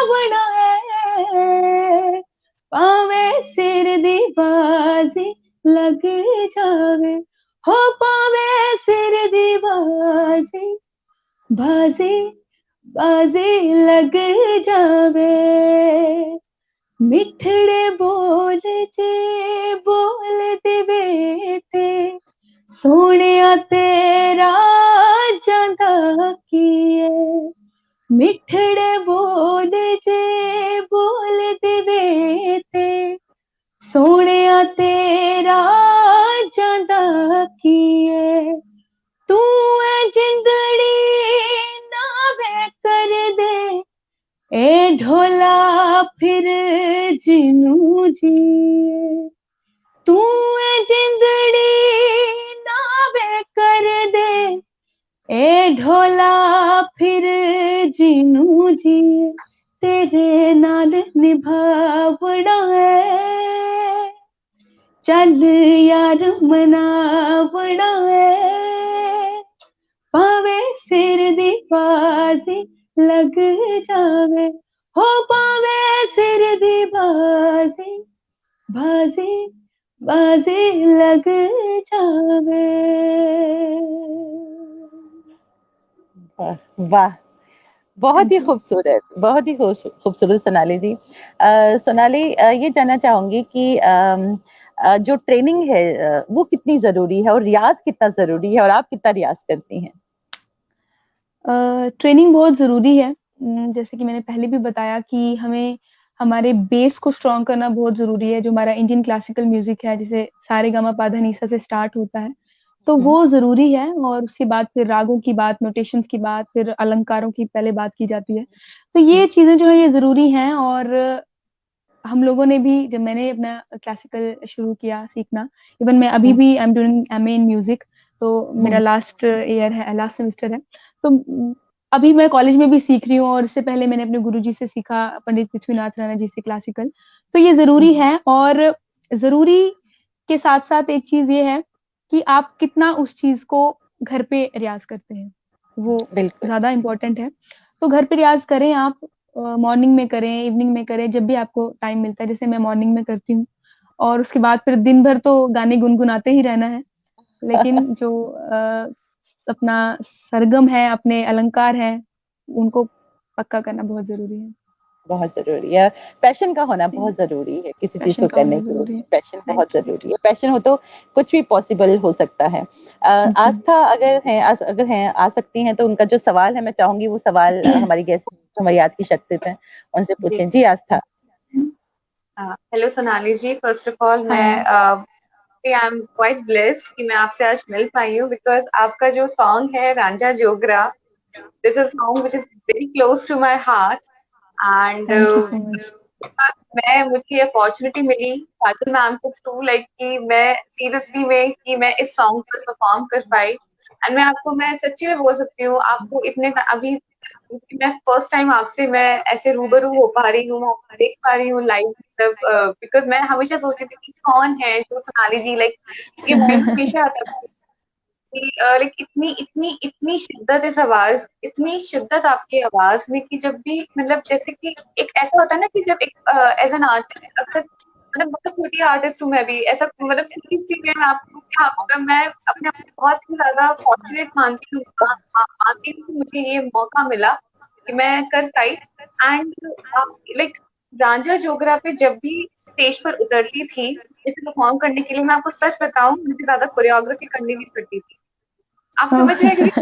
बना है, पावे सिर दी बाजी लग जावे, हो पावे सिर दी बाजी बाजी बाजी लग जावे। मिठड़े बोल जे बोल देवे ते, सोहणिया तेरा जांदा किए, मिठड़े बोल जे बोल देवे ते, सोहणिया तेरा जांदा किए, तू है जिंदड़ी ना वे कर दे, ए ढोला फिर जिनू जिए, तू है जिंदड़ी ए ढोला फिर जीनू जी तेरे नाल निभावना है, चल यार मनावना है, पावे सिर दी बाजी लग जावे, हो पावे सिर दी बाजी बाजी बाजी लग जावे। वाह, बहुत थैंक ही यू। खूबसूरत, बहुत ही खूबसूरत सोनाली जी। सोनाली, ये जानना चाहूंगी कि जो ट्रेनिंग है वो कितनी जरूरी है और रियाज कितना जरूरी है और आप कितना रियाज करती हैं? ट्रेनिंग बहुत ज़रूरी है। जैसे कि मैंने पहले भी बताया कि हमें हमारे बेस को स्ट्रॉन्ग करना बहुत ज़रूरी है, जो हमारा इंडियन क्लासिकल म्यूज़िक है, जैसे सारेगामापाधानीसा से स्टार्ट होता है, तो हम्म, वो ज़रूरी है और उसके बाद फिर रागों की बात, नोटेशंस की बात, फिर अलंकारों की पहले बात की जाती है। तो ये चीज़ें जो हैं ये ज़रूरी हैं और हम लोगों ने भी जब मैंने अपना क्लासिकल शुरू किया सीखना, इवन मैं अभी हम्म, भी I am doing MA in music, तो मेरा हम्म, लास्ट ईयर है, लास्ट सेमेस्टर है। तो अभी मैं कॉलेज में भी सीख रही हूँ और इससे पहले मैंने अपने गुरुजी से सीखा, पंडित पृथ्वीनाथ राणा जी से क्लासिकल। तो ये ज़रूरी हम्म, है और ज़रूरी के साथ-साथ एक चीज़ ये है कि आप कितना उस चीज़ को घर पे रियाज़ करते हैं, वो बिल्कुल। ज़्यादा इम्पोर्टेंट है। तो घर पे रियाज़ करें आप, मॉर्निंग में करें, इवनिंग में करें, जब भी आपको टाइम मिलता है। जैसे मैं मॉर्निंग में करती हूँ और उसके बाद फिर दिन भर तो गाने गुनगुनाते ही रहना है। लेकिन जो अपना सरगम है, अपने अलंकार हैं, उनको पक्का करना बहुत ज़रूरी है। बहुत जरूरी है, पैशन का होना जी, बहुत जरूरी है किसी चीज पैशन को का करने होना के लिए। ज़रूरी है। पैशन बहुत राइट। जरूरी है, पैशन हो तो कुछ भी पॉसिबल हो सकता है। जी। आस्था अगर हैं आ सकती हैं तो उनका जो सवाल है मैं चाहूंगी वो सवाल हमारी गेस्ट, हमारी आज की शख्सियत है, उनसे जी। पूछें। जी Aastha. Hello Sonali ji, first of all मैं hi. I am quite blessed कि मैं आपसे आज मिल पाई हूँ बिकॉज आपका जो सॉन्ग है Ranjha Jogra, this is song which is very close to my heart and thank you so much. मैं मुझे ये अपॉर्चुनिटी मिली काजल मैम के थ्रू लाइक कि मैं सीरियसली में कि मैं इस सॉन्ग पर परफॉर्म कर पाई एंड मैं सच्ची में बोल सकती हूँ आपको इतने अभी मैं फर्स्ट टाइम आपसे मैं ऐसे रूबरू हो पा रही हूँ, मैं आपको देख पा रही हूँ लाइव, मतलब बिकॉज मैं हमेशा सोचती थी कि कौन है जो सोनाली जी, लाइक ये माइंड में हमेशा आता था कि लाइक इतनी इतनी इतनी शिद्दत इस आवाज, इतनी शिद्दत आपकी आवाज में कि जब भी मतलब जैसे कि एक ऐसा होता है ना कि जब एक एज एन आर्टिस्ट अगर मतलब बहुत छोटी आर्टिस्ट हूँ मैं भी ऐसा मतलब सीरियसली मैं आपको क्या मतलब मैं अपने आप को बहुत ही ज्यादा फॉर्चुनेट मानती हूँ, मानती हूँ कि मुझे ये मौका मिला कि मैं कर पाई एंड लाइक रांझा जोगरा पे जब भी स्टेज पर उतरती थी इसे परफॉर्म करने के लिए, मैं आपको सच बताऊं मुझे ज्यादा कोरियोग्राफी करनी नहीं पड़ती थी। आप समझ रहे हैं क्योंकि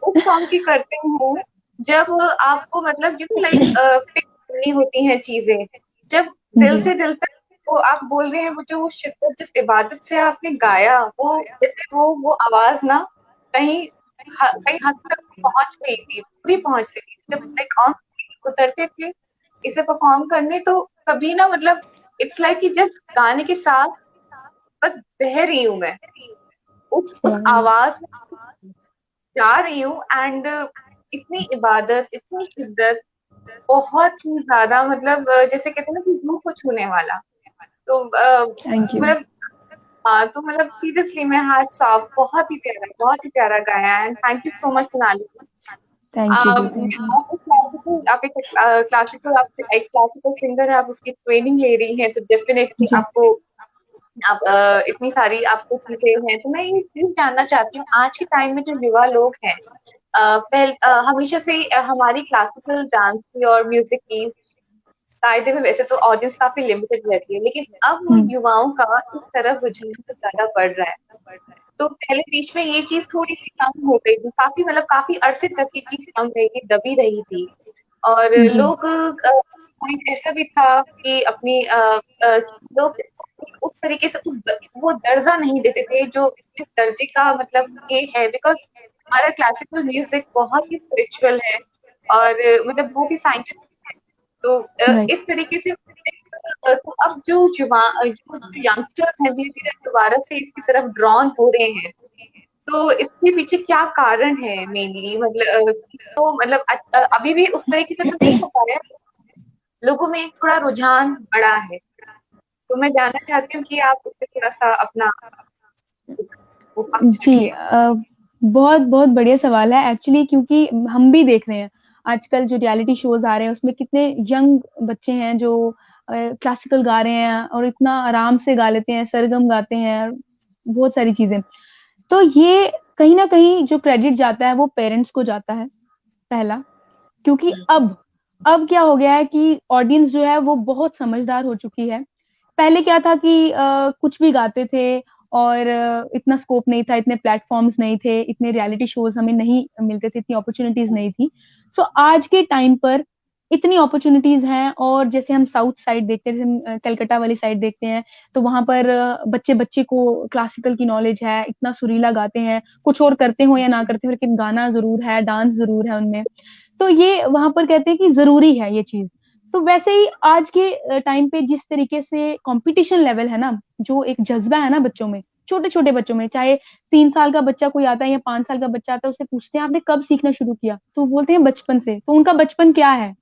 उस सॉन्ग की करते हो जब आपको मतलब यू नो लाइक पिक करनी होती हैं चीजें, जब दिल जी। से दिल तक वो आप बोल रहे हैं, वो जो शिद्दत जिस इबादत से आपने गाया वो जैसे वो आवाज ना कहीं कहीं हद तक पहुंच रही थी, पूरी पहुंच रही थी जब लाइक ऑन उतरते थे इसे परफॉर्म करने, तो कभी ना मतलब इट्स लाइक कि जिस गाने के साथ बस बह रही हूं मैं उस वाह। आवाज में जा रही हूँ एंड इतनी इबादत, इतनी शिद्दत, बहुत ही ज्यादा मतलब जैसे कहते हैं ना कि रूह को छूने वाला। तो थैंक यू। मतलब हाँ, तो मतलब सीरियसली मैं हाथ साफ, बहुत ही प्यारा गाया and thank you so much Sonali. Thank you जी, थैंक यू। आप एक क्लासिकल सिंगर है, आप उसकी ट्रेनिंग ले रही हैं तो डेफिनेटली जी। आपको आप इतनी सारी आपको चीजें हैं, तो मैं ये चीज जानना चाहती हूँ आज के टाइम में जो युवा लोग हैं, हमेशा से हमारी क्लासिकल डांस की और म्यूजिक की कायदे में वैसे तो ऑडियंस काफी लिमिटेड रहती है, लेकिन अब हुँ। युवाओं का इस तरफ रुझान बहुत ज्यादा बढ़ रहा है। तो पहले बीच में ये चीज थोड़ी सी कम हो गई थी, काफी मतलब काफी अरसे तक ये चीज कम रही, दबी रही थी और जी। लोग पॉइंट ऐसा भी था कि अपनी लोग उस तरीके से वो दर्जा नहीं देते थे जो जिस दर्जे का मतलब ये है, बिकॉज हमारा क्लासिकल म्यूजिक बहुत ही स्पिरिचुअल है और मतलब बहुत ही साइंटिफिक है। तो राइट। इस तरीके से तो अब जो यंगस्टर्स हैं धीरे धीरे दोबारा से इसकी तरफ ड्रॉन हो रहे हैं तो इसके पीछे क्या कारण है मेनली, मतलब तो मतलब अभी भी उस तरीके से तो नहीं हो पा रहा है, लोगों में एक थोड़ा रुझान बढ़ा है, तो मैं जानना चाहती हूँ कि आप उस पे थोड़ा सा अपना वो पक्ष जी, रखिए। बहुत बहुत बढ़िया सवाल है एक्चुअली, क्योंकि हम भी देख रहे हैं आजकल जो रियलिटी शोज आ रहे हैं उसमें कितने यंग बच्चे हैं जो क्लासिकल गा रहे हैं और इतना आराम से गा लेते हैं, सरगम गाते हैं, बहुत सारी चीजें। तो ये कहीं ना कहीं जो क्रेडिट जाता है वो पेरेंट्स को जाता है, पहला। क्योंकि अब क्या हो गया है कि ऑडियंस जो है वो बहुत समझदार हो चुकी है। पहले क्या था कि कुछ भी गाते थे और इतना स्कोप नहीं था, इतने प्लेटफॉर्म्स नहीं थे, इतने रियलिटी शोज हमें नहीं मिलते थे, इतनी अपॉर्चुनिटीज नहीं थी। सो आज के टाइम पर इतनी अपॉर्चुनिटीज हैं, और जैसे हम साउथ साइड देखते हैं, जैसे हम कलकत्ता वाली साइड देखते हैं, तो वहां पर बच्चे बच्चे को क्लासिकल की नॉलेज है, इतना सुरीला गाते हैं, कुछ और करते हो या ना करते हो लेकिन गाना जरूर है, डांस जरूर है उनमें। तो ये वहां पर कहते हैं कि जरूरी है ये चीज। तो वैसे ही आज के टाइम पे जिस तरीके से कंपटीशन लेवल है ना, जो एक जज्बा है ना बच्चों में, छोटे छोटे बच्चों में, चाहे 3 साल का बच्चा कोई आता है या 5 साल का बच्चा आता है, उससे पूछते हैं आपने कब सीखना शुरू किया, तो वो बोलते हैं बचपन से। तो उनका बचपन क्या है?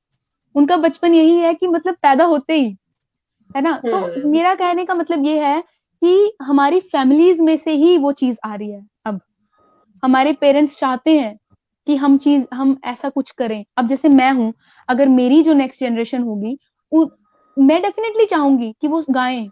उनका बचपन यही है कि मतलब पैदा होते ही, है ना। तो मेरा कहने का मतलब ये है कि हमारी फैमिलीज में से ही वो चीज आ रही है। अब हमारे पेरेंट्स चाहते हैं कि हम ऐसा कुछ करें। अब जैसे मैं हूं, अगर मेरी जो नेक्स्ट जनरेशन होगी, मैं डेफिनेटली चाहूंगी कि वो गाएं।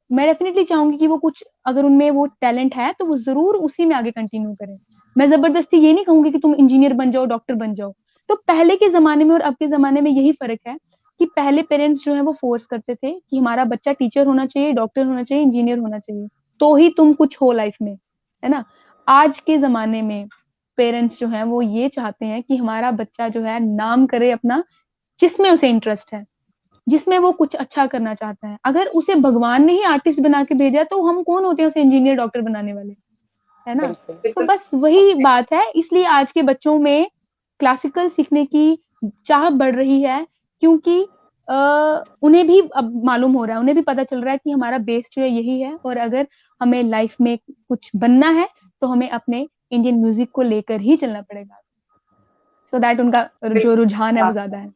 मैं डेफिनेटली चाहूंगी कि वो कुछ, अगर उनमें वो टैलेंट है तो वो जरूर उसी में आगे कंटिन्यू करें। मैं जबरदस्ती ये नहीं कहूंगी कि तुम इंजीनियर बन जाओ, डॉक्टर बन जाओ। तो पहले के जमाने में और अब के जमाने में यही फर्क है कि पहले पेरेंट्स जो है वो फोर्स करते थे कि हमारा बच्चा टीचर होना चाहिए, डॉक्टर होना चाहिए, इंजीनियर होना चाहिए, तो ही तुम कुछ हो लाइफ में, है ना। आज के जमाने में पेरेंट्स जो हैं वो ये चाहते हैं कि हमारा बच्चा जो है नाम करे अपना, जिसमें उसे इंटरेस्ट है, जिसमें वो कुछ अच्छा करना चाहता है। अगर उसे भगवान ने ही आर्टिस्ट बना के भेजा तो हम कौन होते हैं उसे इंजीनियर डॉक्टर बनाने वाले, है ना। बिल्कुल। तो बिल्कुल बस वही बात है, इसलिए आज के बच्चों में क्लासिकल सीखने की चाह बढ़ रही है, क्योंकि उन्हें भी अब मालूम हो रहा है, उन्हें भी पता चल रहा है कि हमारा बेस जो है यही है, और अगर हमें लाइफ में कुछ बनना है तो हमें अपने इंडियन म्यूजिक को लेकर ही चलना पड़ेगा। सो दैट उनका जो रुझान है वो बिल्कुल। ज्यादा है।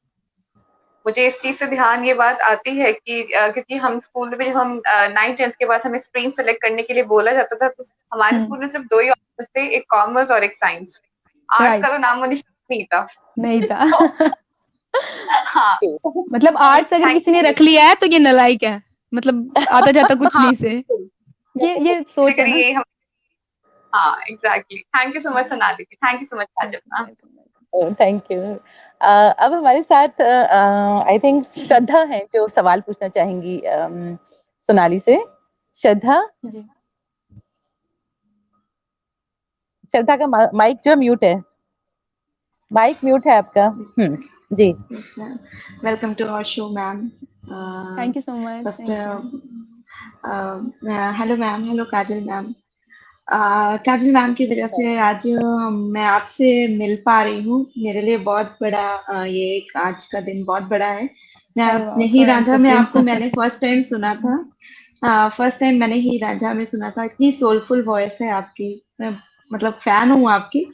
मुझे इस चीज से ध्यान ये बात आती है कि क्योंकि हम स्कूल में जब हम 9th 10th के बाद हमें स्ट्रीम सेलेक्ट करने के लिए बोला जाता था, तो हमारे स्कूल में सिर्फ दो ही ऑप्शन थे, एक कॉमर्स और एक साइंस। आर्ट्स का राइट, तो नामो निशान नहीं था। नहीं तो था। हाँ, जी। मतलब आर्ट्स अगर थैंक किसी ने यू। रख लिया है तो ये नालायक है, मतलब आता जाता कुछ हाँ, नहीं से। ये सोच है बेसिकली ना। ये हम, हाँ exactly. Thank you so much Sonali, thank you so much welcome Kajal. Welcome welcome. Thank you. अब हमारे साथ आई थिंक श्रद्धा है जो सवाल पूछना चाहेंगी सोनाली से। श्रद्धा, जी, श्रद्धा का माइक जो म्यूट है, माइक म्यूट है आपका। जी। Yes, ma'am. Welcome to our show, ma'am. Thank you so much, First, thank you. hello, ma'am. Hello, Kajal, ma'am. Kajal ma'am की वजह से आज मैं आपसे मिल पा रही हूँ। मेरे लिए बहुत बड़ा ये एक आज का दिन बहुत बड़ा है। मैं अरे अपने वाह, ही सो नाइस रांझा ऑफ में यू। आपको मैंने फर्स्ट टाइम सुना था। फर्स्ट टाइम मैंने ही रांझा में सुना था। इतनी सोलफुल वॉइस है आपकी, मैं मतलब फैन हूँ आपकी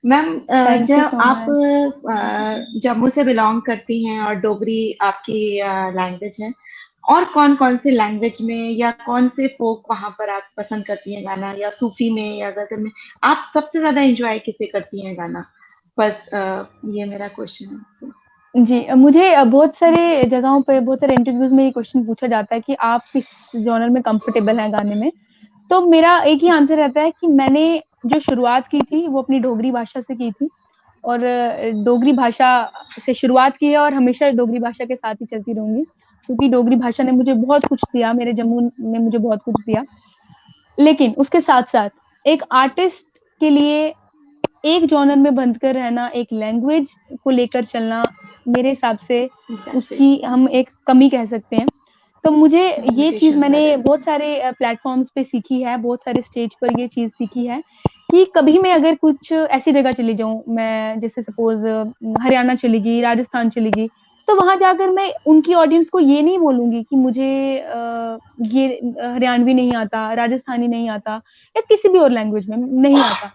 मैम। थैंक यू जब सो आप मच। जम्मू से बिलोंग करती हैं और डोगरी आपकी लैंग्वेज है, और कौन कौन से लैंग्वेज में या कौन से फोक वहां पर आप पसंद करती हैं गाना, या सूफी में या गजल में आप सबसे ज्यादा एंजॉय किसे करती हैं गाना? बस ये मेरा क्वेश्चन है आपसे। जी, मुझे बहुत सारे जगहों पे, बहुत सारे इंटरव्यूज में ये क्वेश्चन पूछा जाता है कि आप किस जॉनर में कंफर्टेबल हैं गाने में। तो मेरा एक ही आंसर रहता है कि मैंने जो शुरुआत की थी वो अपनी डोगरी भाषा से की थी, और डोगरी भाषा से शुरुआत की है और हमेशा डोगरी भाषा के साथ ही चलती रहूंगी, क्योंकि डोगरी भाषा ने मुझे बहुत कुछ दिया, मेरे जम्मू ने मुझे बहुत कुछ दिया। लेकिन उसके साथ साथ एक आर्टिस्ट के लिए एक जॉनर में बंद कर रहना, एक लैंग्वेज को लेकर चलना, मेरे हिसाब से Exactly. उसकी हम एक कमी कह सकते हैं। तो मुझे ये चीज Limitations are मैंने there. बहुत सारे प्लेटफॉर्म्स पे सीखी है, बहुत सारे स्टेज पर ये चीज सीखी है कि कभी मैं अगर कुछ ऐसी जगह चली जाऊं, मैं जैसे सपोज हरियाणा चली गई, राजस्थान चली गई, तो वहां जाकर मैं उनकी ऑडियंस को ये नहीं बोलूंगी कि मुझे ये हरियाणवी नहीं आता, राजस्थानी नहीं आता, या किसी भी और लैंग्वेज में नहीं आता।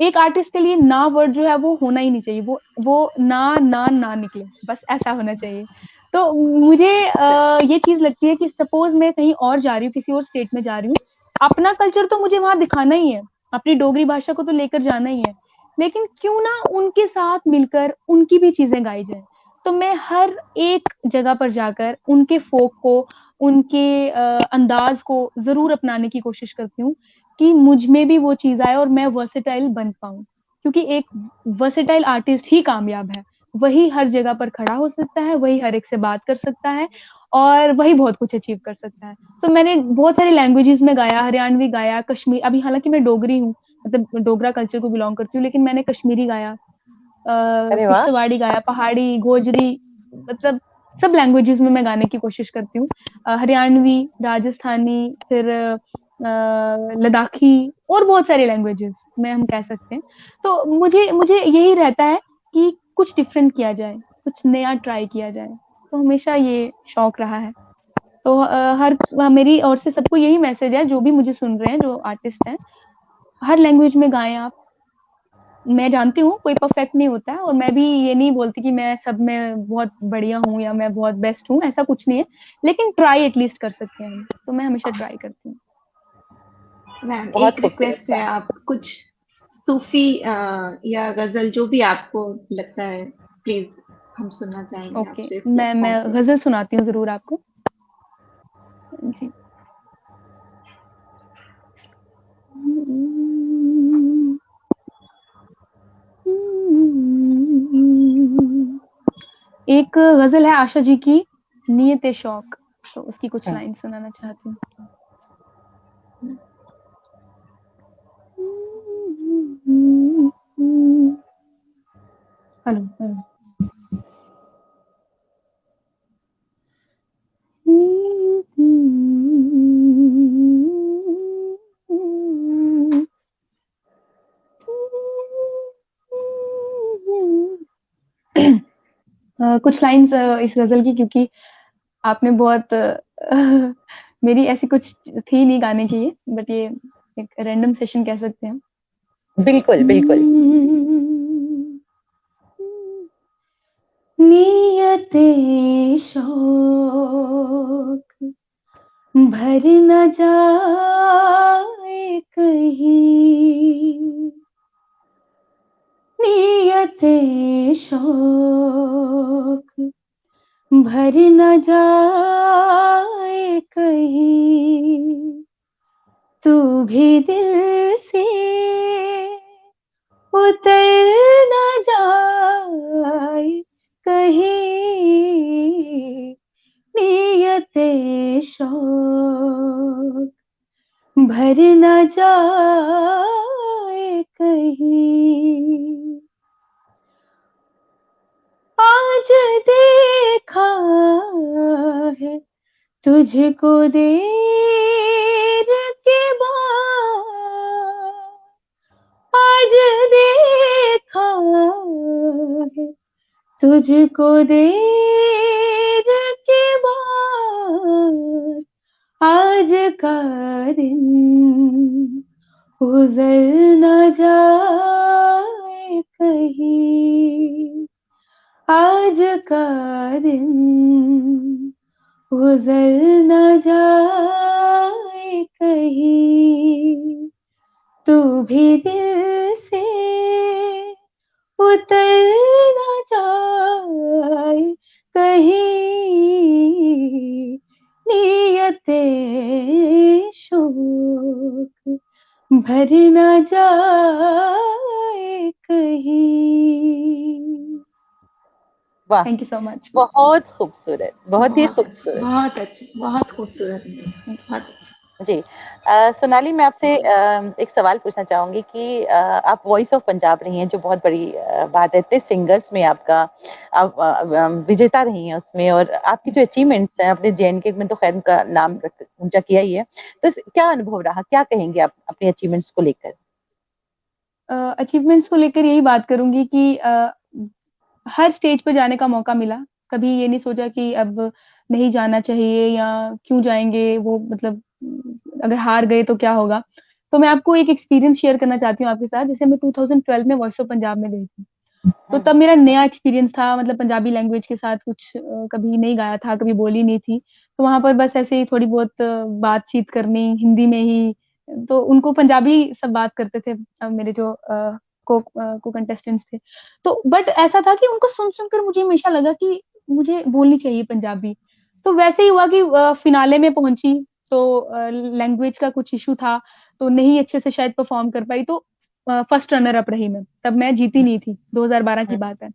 एक आर्टिस्ट के लिए ना वर्ड जो है वो होना ही नहीं चाहिए, वो ना निकले, बस ऐसा होना चाहिए। तो मुझे ये चीज लगती है कि सपोज मैं कहीं और जा रही हूँ, किसी और स्टेट में जा रही हूँ, अपना कल्चर तो मुझे वहां दिखाना ही है, अपनी डोगरी भाषा को तो लेकर जाना ही है, लेकिन क्यों ना उनके साथ मिलकर उनकी भी चीजें गाई जाए। तो मैं हर एक जगह पर जाकर उनके फोक को, उनके अंदाज को जरूर अपनाने की कोशिश करती हूँ कि मुझ में भी वो चीज आए और मैं वर्सेटाइल बन पाऊं, क्योंकि एक वर्सेटाइल आर्टिस्ट ही कामयाब है। वही हर जगह पर खड़ा हो सकता है, वही हर एक से बात कर सकता है, और वही बहुत कुछ अचीव कर सकता है। तो मैंने बहुत सारी लैंग्वेजेस में गाया, हरियाणवी गाया, कश्मीर, अभी हालांकि मैं डोगरी हूँ, मतलब डोगरा कल्चर को बिलोंग करती हूँ, लेकिन मैंने कश्मीरी गाया, अरे वाह। किश्तवाड़ी गाया, पहाड़ी, गोजरी, मतलब सब लैंग्वेजेस में मैं गाने की कोशिश करती हूँ। हरियाणवी, राजस्थानी, फिर लद्दाखी, और बहुत सारी लैंग्वेजेस में हम कह सकते हैं। तो मुझे मुझे यही रहता है कि कुछ डिफरेंट किया जाए, कुछ नया ट्राई किया जाए, तो हमेशा ये शौक रहा है। तो मेरी ओर से सबको यही मैसेज है, जो भी मुझे सुन रहे हैं, जो आर्टिस्ट हैं, हर लैंग्वेज में गाएं आप। मैं जानती हूँ कोई परफेक्ट नहीं होता है, और मैं भी ये नहीं बोलती कि मैं सब में बहुत बढ़िया हूँ या मैं बहुत बेस्ट हूँ, ऐसा कुछ नहीं है, लेकिन ट्राई एटलीस्ट कर सकते हैं हम, तो मैं हमेशा ट्राई करती हूँ। मैम बहुत एक खूबसूरत रिक्वेस्ट है, आप कुछ सूफी या गजल जो भी आपको लगता है, प्लीज हम सुनना चाहेंगे ओके, आपसे इस मैं प्लेटफॉर्म पे। गजल सुनाती हूँ जरूर आपको जी। एक गजल है आशा जी की, नियत शौक, तो उसकी कुछ लाइन सुनाना चाहती हूँ। Hello hello. कुछ लाइंस इस गजल की, क्योंकि आपने बहुत मेरी ऐसी कुछ थी नहीं गाने की, ये बट ये एक रैंडम सेशन कह सकते हैं। बिल्कुल बिल्कुल। नियते शौक भर न जाए कहीं, नियते शौक भर न जाए कहीं, तू भी दिल से उतर न जाए कहीं, नियते शौक भर न जाए कहीं। आज देखा है तुझको देर के बाद, आज देखा है तुझको देर के बाद, आज का दिन गुजर न जाए कहीं, आज का दिन गुजर न जाए कहीं, तू भी दिल से उतर न जाए कहीं, नियते शौक भर न जाए कहीं। वाह, थैंक यू सो मच। बहुत खूबसूरत, बहुत ही खूबसूरत। बहुत अच्छी, बहुत खूबसूरत, बहुत अच्छी। जी। सोनाली, मैं आपसे एक सवाल पूछना चाहूंगी कि आप वॉइस ऑफ पंजाब रही हैं, जो बहुत बड़ी बात है, इतने सिंगर्स में आपका आप विजेता रही हैं उसमें, और आपकी जो अचीवमेंट्स हैं अपने JNK में, तो खैर उनका नाम ऊंचा किया ही है, तो क्या अनुभव रहा, क्या कहेंगे आप अपने अचीवमेंट्स को लेकर? अचीवमेंट्स को लेकर यही बात करूंगी कि हर स्टेज पर जाने का मौका मिला, कभी ये नहीं सोचा कि अब नहीं जाना चाहिए या क्यों जाएँगे, वो मतलब अगर हार गए तो क्या होगा? तो मैं आपको एक एक्सपीरियंस शेयर करना चाहती हूँ आपके साथ। जैसे मैं 2012 में वॉइस ऑफ पंजाब में गई थी। तो तब मेरा नया एक्सपीरियंस था, मतलब पंजाबी लैंग्वेज के साथ कुछ कभी नहीं गाया था, कभी बोली नहीं थी। तो वहाँ पर बस ऐसे ही थोड़ी बहुत बातचीत करनी हिंदी में ही, तो उनको पंजाबी सब बात करते थे मेरे जो को कंटेस्टेंट्स थे। तो बट ऐसा था कि उनको सुन-सुन कर मुझे हमेशा लगा कि मुझे बोलनी चाहिए पंजाबी। तो वैसे ही हुआ कि फिनाले में पहुँची, तो लैंग्वेज का कुछ इश्यू था, तो नहीं अच्छे से शायद परफ़ॉर्म कर पाई, तो फर्स्ट रनर अप रही मैं, तब मैं जीती नहीं थी, 2012 की बात है।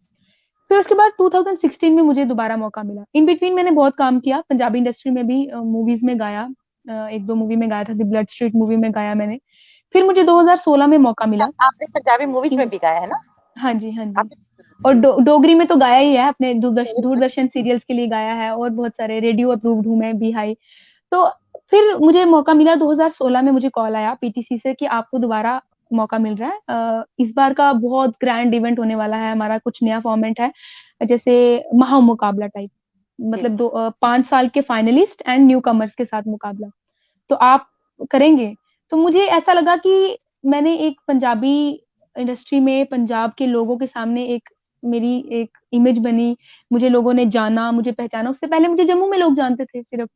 फिर उसके बाद 2016 में मुझे दोबारा मौका मिला। इन बिटवीन मैंने बहुत काम किया, पंजाबी इंडस्ट्री में भी मूवीज़ में गाया, 1-2 मूवी में गाया था, द ब्लड स्ट्रीट मूवी में गाया मैंने। फिर मुझे 2016 में मौका मिला आपने पंजाबी मूवीज कि में भी गाया है ना? हाँ जी, हाँ जी। और आपने डोगरी में तो गाया ही है, अपने दूरदर्शन सीरियल्स के लिए गाया है और बहुत सारे रेडियो अप्रूव्ड हूँ मैं, बी हाई। तो फिर मुझे मौका मिला 2016 में, मुझे कॉल आया पीटीसी से कि आपको दोबारा मौका मिल रहा है। इस बार का बहुत ग्रैंड इवेंट होने वाला है, हमारा कुछ नया फॉर्मेट है, जैसे महामुकाबला टाइप, मतलब 5 साल के फाइनलिस्ट एंड न्यू कमर्स के साथ मुकाबला। तो आप करेंगे? तो मुझे ऐसा लगा कि मैंने एक पंजाबी इंडस्ट्री में पंजाब के लोगों के सामने एक मेरी एक इमेज बनी, मुझे लोगों ने जाना, मुझे पहचाना। उससे पहले मुझे जम्मू में लोग जानते थे सिर्फ़।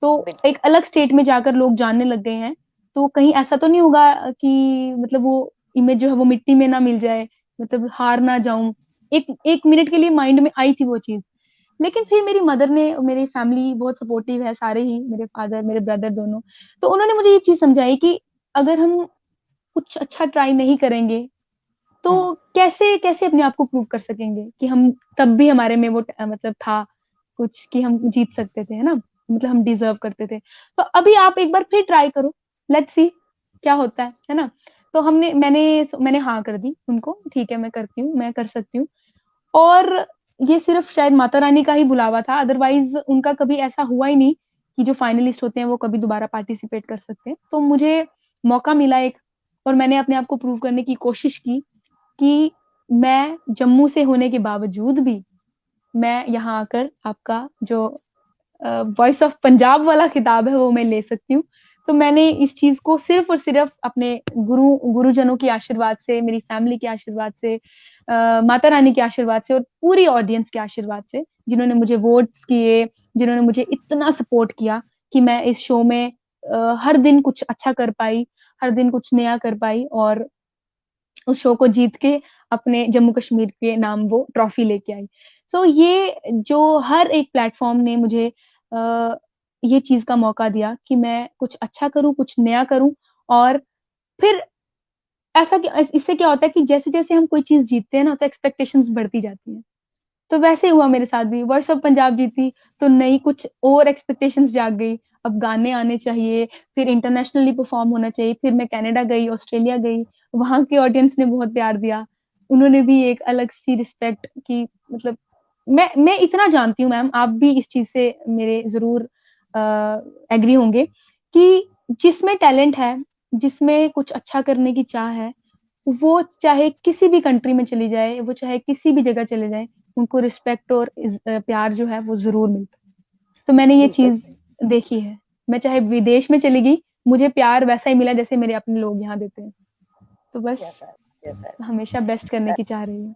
तो एक अलग स्टेट में जाकर लोग जानने लग गए हैं, तो कहीं ऐसा तो नहीं होगा कि मतलब वो इमेज जो है वो मिट्टी में ना मिल जाए, मतलब हार ना जाऊँ। एक 1 मिनट के लिए माइंड में आई थी वो चीज़। लेकिन फिर मेरी मदर ने, मेरी फैमिली बहुत सपोर्टिव है, सारे ही, मेरे फादर, मेरे ब्रदर दोनों। तो उन्होंने मुझे ये चीज़ समझाई कि अगर हम कुछ अच्छा ट्राई नहीं करेंगे, तो कैसे कैसे अपने आप को प्रूव कर सकेंगे कि हम, तब भी हमारे में वो मतलब था कुछ कि हम जीत सकते थे, है ना? मतलब हम डिज़र्व करते थे। तो अभी आप एक बार फिर ट्राई करो, लेट्स सी क्या होता है ना? तो मैंने हाँ कर दी उनको, ठीक है मैं करती हूँ, मैं कर सकती हूँ। और ये सिर्फ़ शायद माता रानी का ही बुलावा था, अदरवाइज़ उनका कभी ऐसा हुआ ही नहीं कि जो फाइनलिस्ट होते हैं वो कभी दोबारा पार्टिसिपेट कर सकते हैं। तो मुझे मौका मिला एक, और मैंने अपने आप को प्रूव करने की कोशिश की कि मैं जम्मू से होने के बावजूद भी मैं यहाँ आकर आपका जो वॉइस ऑफ पंजाब वाला खिताब है वो मैं ले सकती हूँ। तो मैंने इस चीज़ को सिर्फ़ और सिर्फ़ अपने गुरुजनों के आशीर्वाद से, मेरी फैमिली के आशीर्वाद से, माता रानी के आशीर्वाद से और पूरी ऑडियंस के आशीर्वाद से, जिन्होंने मुझे वोट्स किए, जिन्होंने मुझे इतना सपोर्ट किया कि मैं इस शो में हर दिन कुछ अच्छा कर पाई, हर दिन कुछ नया कर पाई और उस शो को जीत के अपने जम्मू कश्मीर के नाम वो ट्रॉफी लेके आई। सो ये जो हर एक प्लेटफ़ॉर्म ने मुझे अ, ये चीज़ का मौका दिया कि मैं कुछ अच्छा करूँ, कुछ नया करूँ और फिर ऐसा क्या इससे क्या होता है कि जैसे-जैसे हम कोई चीज़ जीतते हैं ना, तो एक्सपेक्टेशंस बढ़ती जाती हैं। तो वैसे ही हुआ मेरे साथ भी, वॉइस ऑफ पंजाब जीती, तो नई कुछ और एक्सपेक्टेशंस जाग गई। अब गाने आने चाहिए, फिर इंटरनेशनली परफ़ॉर्म होना चाहिए, फिर मैं कनाडा गई, ऑस्ट्रेलिया गई, वहाँ के ऑडियंस ने बहुत प्यार दिया। उन्होंने भी एक अलग-सी रिस्पेक्ट की, मतलब मैं इतना जानती हूँ मैम, आप भी इस चीज़ से मेरे ज़रूर एग्री होंगे कि जिसमें टैलेंट है, जिसमें कुछ अच्छा करने की चाह है, वो चाहे किसी भी कंट्री में चली जाए, वो चाहे किसी भी जगह चले जाएँ, उनको रिस्पेक्ट और प्यार जो है वो ज़रूर मिलता है। तो मैंने ये बिल्कुल चीज़ देखी है। मैं चाहे विदेश में चली गई, मुझे प्यार वैसा ही मिला जैसे मेरे अपने लोग यहाँ देते हैं। तो बस क्या बात, क्या बात। हमेशा बेस्ट करने की चाह रही हूँ।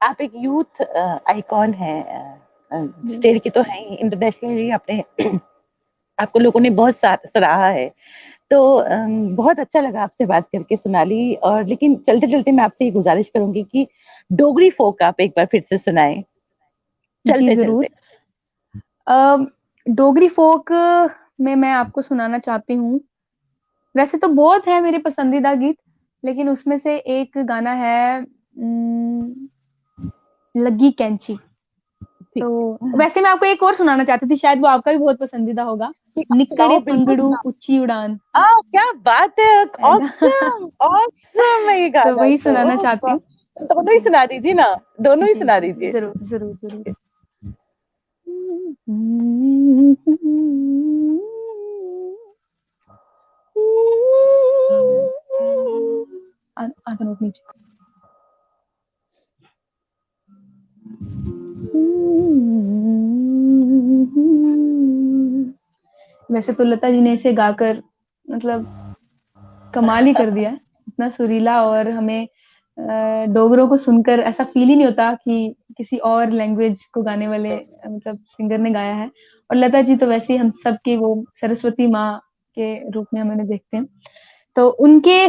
आप एक यूथ आइकॉन हैं, जी। स्टेट की तो हैं ही, इंटरनेशनली आपने आपको लोगों ने बहुत सराहा है। तो बहुत अच्छा लगा आपसे बात करके सोनाली, और लेकिन चलते-चलते मैं आपसे ये गुज़ारिश करूँगी कि डोगरी फ़ोक आप एक बार फिर से सुनाएँ, जी, ज़रूर। चलते-चलते। अ, डोगरी फ़ोक में मैं आपको सुनाना चाहती हूँ, वैसे तो बहुत है मेरे पसंदीदा गीत, लेकिन उसमें से एक गाना है लगी कैंची। ठीक तो है। वैसे मैं आपको एक और सुनाना चाहती थी, शायद वो आपका भी बहुत पसंदीदा होगा। ठीक, आप निक्कड़े सुनाओ, बिल्कुल पंगड़ू सुनाओ। ऊँची उड़ान, क्या बात है! है ना? ऑसम, ऑसम है ये तो गाना वही तो। सुनाना ओह चाहती वाह! हूँ। दोनों ही जी, सुना दीजिए ना, दोनों ही जी, सुना जी, दीजिए। ज़रूर, ज़रूर, ज़रूर। आधा नोट नीचे। वैसे तो लता जी ने इसे गाकर मतलब कमाल ही कर दिया है, इतना सुरीला, और हमें डोगरों को सुनकर ऐसा फील ही नहीं होता कि किसी और लैंग्वेज को गाने वाले मतलब सिंगर ने गाया है। और लता जी तो वैसे ही हम सबकी वो सरस्वती माँ के रूप में हम उन्हें देखते हैं। तो उनके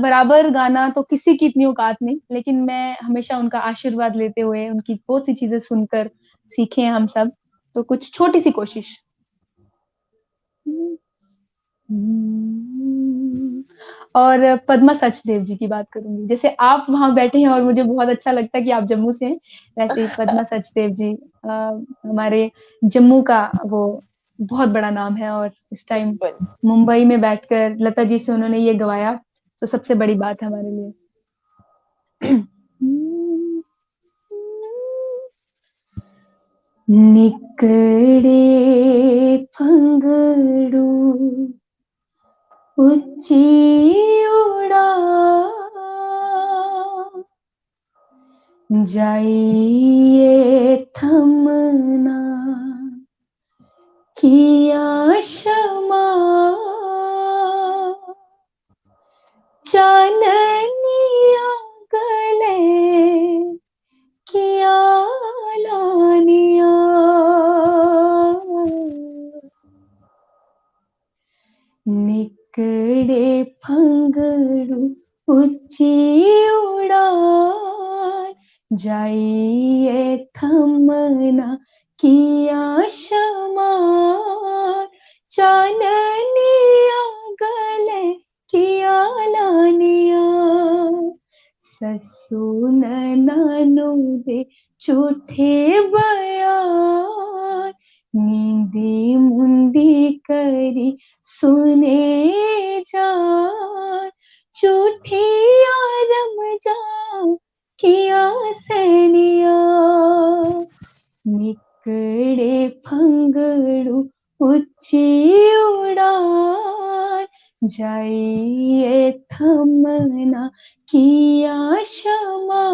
बराबर गाना तो किसी की इतनी औकात नहीं, लेकिन मैं हमेशा उनका आशीर्वाद लेते हुए उनकी बहुत सी चीजें सुनकर सीखे हैं हम सब। तो कुछ छोटी सी कोशिश। और पद्मा सचदेव जी की बात करूंगी। जैसे आप वहां बैठे हैं और मुझे बहुत अच्छा लगता है कि आप जम्मू से हैं, वैसे ही पद्मा सचदेव जी हमारे जम्मू का वो बहुत बड़ा नाम है, और इस टाइम मुंबई में बैठकर लता जी से उन्होंने ये गवाया, तो सबसे बड़ी बात है हमारे लिए। निकड़े फंगड़ू उच्ची उड़ा जाइए थमना किया क्षमा चाननिया गले किया लानिया निकड़े फंगड़ू उच्ची उड़ान जाइए थमना किया क्षमा चाननिया गले किया लानिया ससु ननानु दे झूठे बयान नींदी मुंदी करी सुने जान झूठिया रमजा किया सैनिया निकड़े फंगड़ू उच्ची उड़ान जाइए थमना किया क्षमा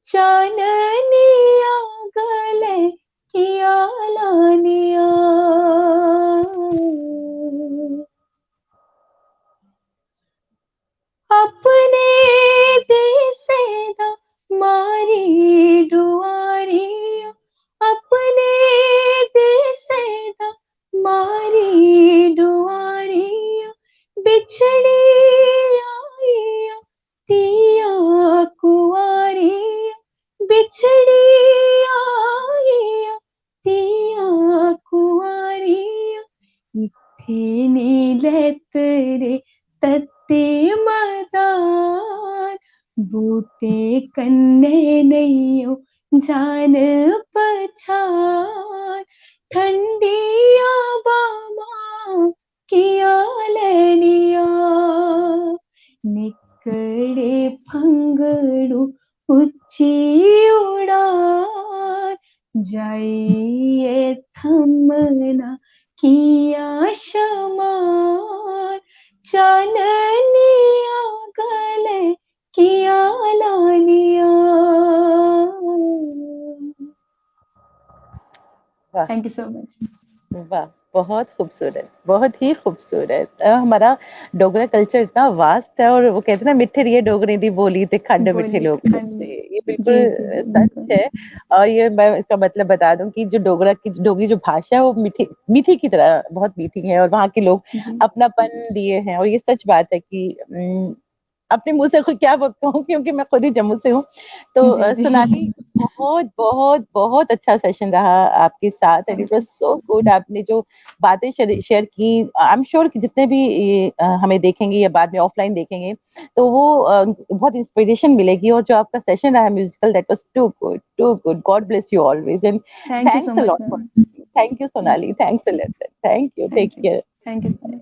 चाननिया गले किया लानिया। अपने देश दा मारी डुआरिया अपने देश दा मारी डुआरिया बिछड़ी आइया तिया कुआरिया बिछड़ी आइया तिया कुआरिया इत्थे नीले तेरे तत्ते मदान बूटे कन्ने नहीं जान पछान ठंडिया बामा किया लेनिया निकड़े फंगड़ू उच्ची उड़ान जाइए थमना किया क्षमा चाननिया गले किया लानिया। Thank you so much. वाह, बहुत खूबसूरत, बहुत ही खूबसूरत। हमारा डोगरा कल्चर इतना वास्ट है, और वो कहते हैं ना मिठे रिए डोगरे दी बोली ते खंड मिठे लोग बोलते, ये बिल्कुल सच है। और ये मैं इसका मतलब बता दूं कि जो डोगरी जो भाषा है वो मीठी की तरह बहुत मीठी है, और वहाँ के लोग अपनापन दिए हैं। और ये सच बात है कि अपने मुंह से खुद क्या कहूँ, क्योंकि मैं खुद ही जम्मू से हूँ। तो सोनाली, बहुत बहुत बहुत अच्छा सेशन रहा आपके साथ, and it was so good. आपने जो बातें शेयर की, आई एम श्योर कि जितने भी हमें देखेंगे या बाद में ऑफलाइन देखेंगे तो वो बहुत इंस्पिरेशन मिलेगी। और जो आपका सेशन रहा musical, that was too good, too good. God bless you always, and thanks a lot. Thank you Sonali, thanks a lot. Thank you, take care. Thank you so much.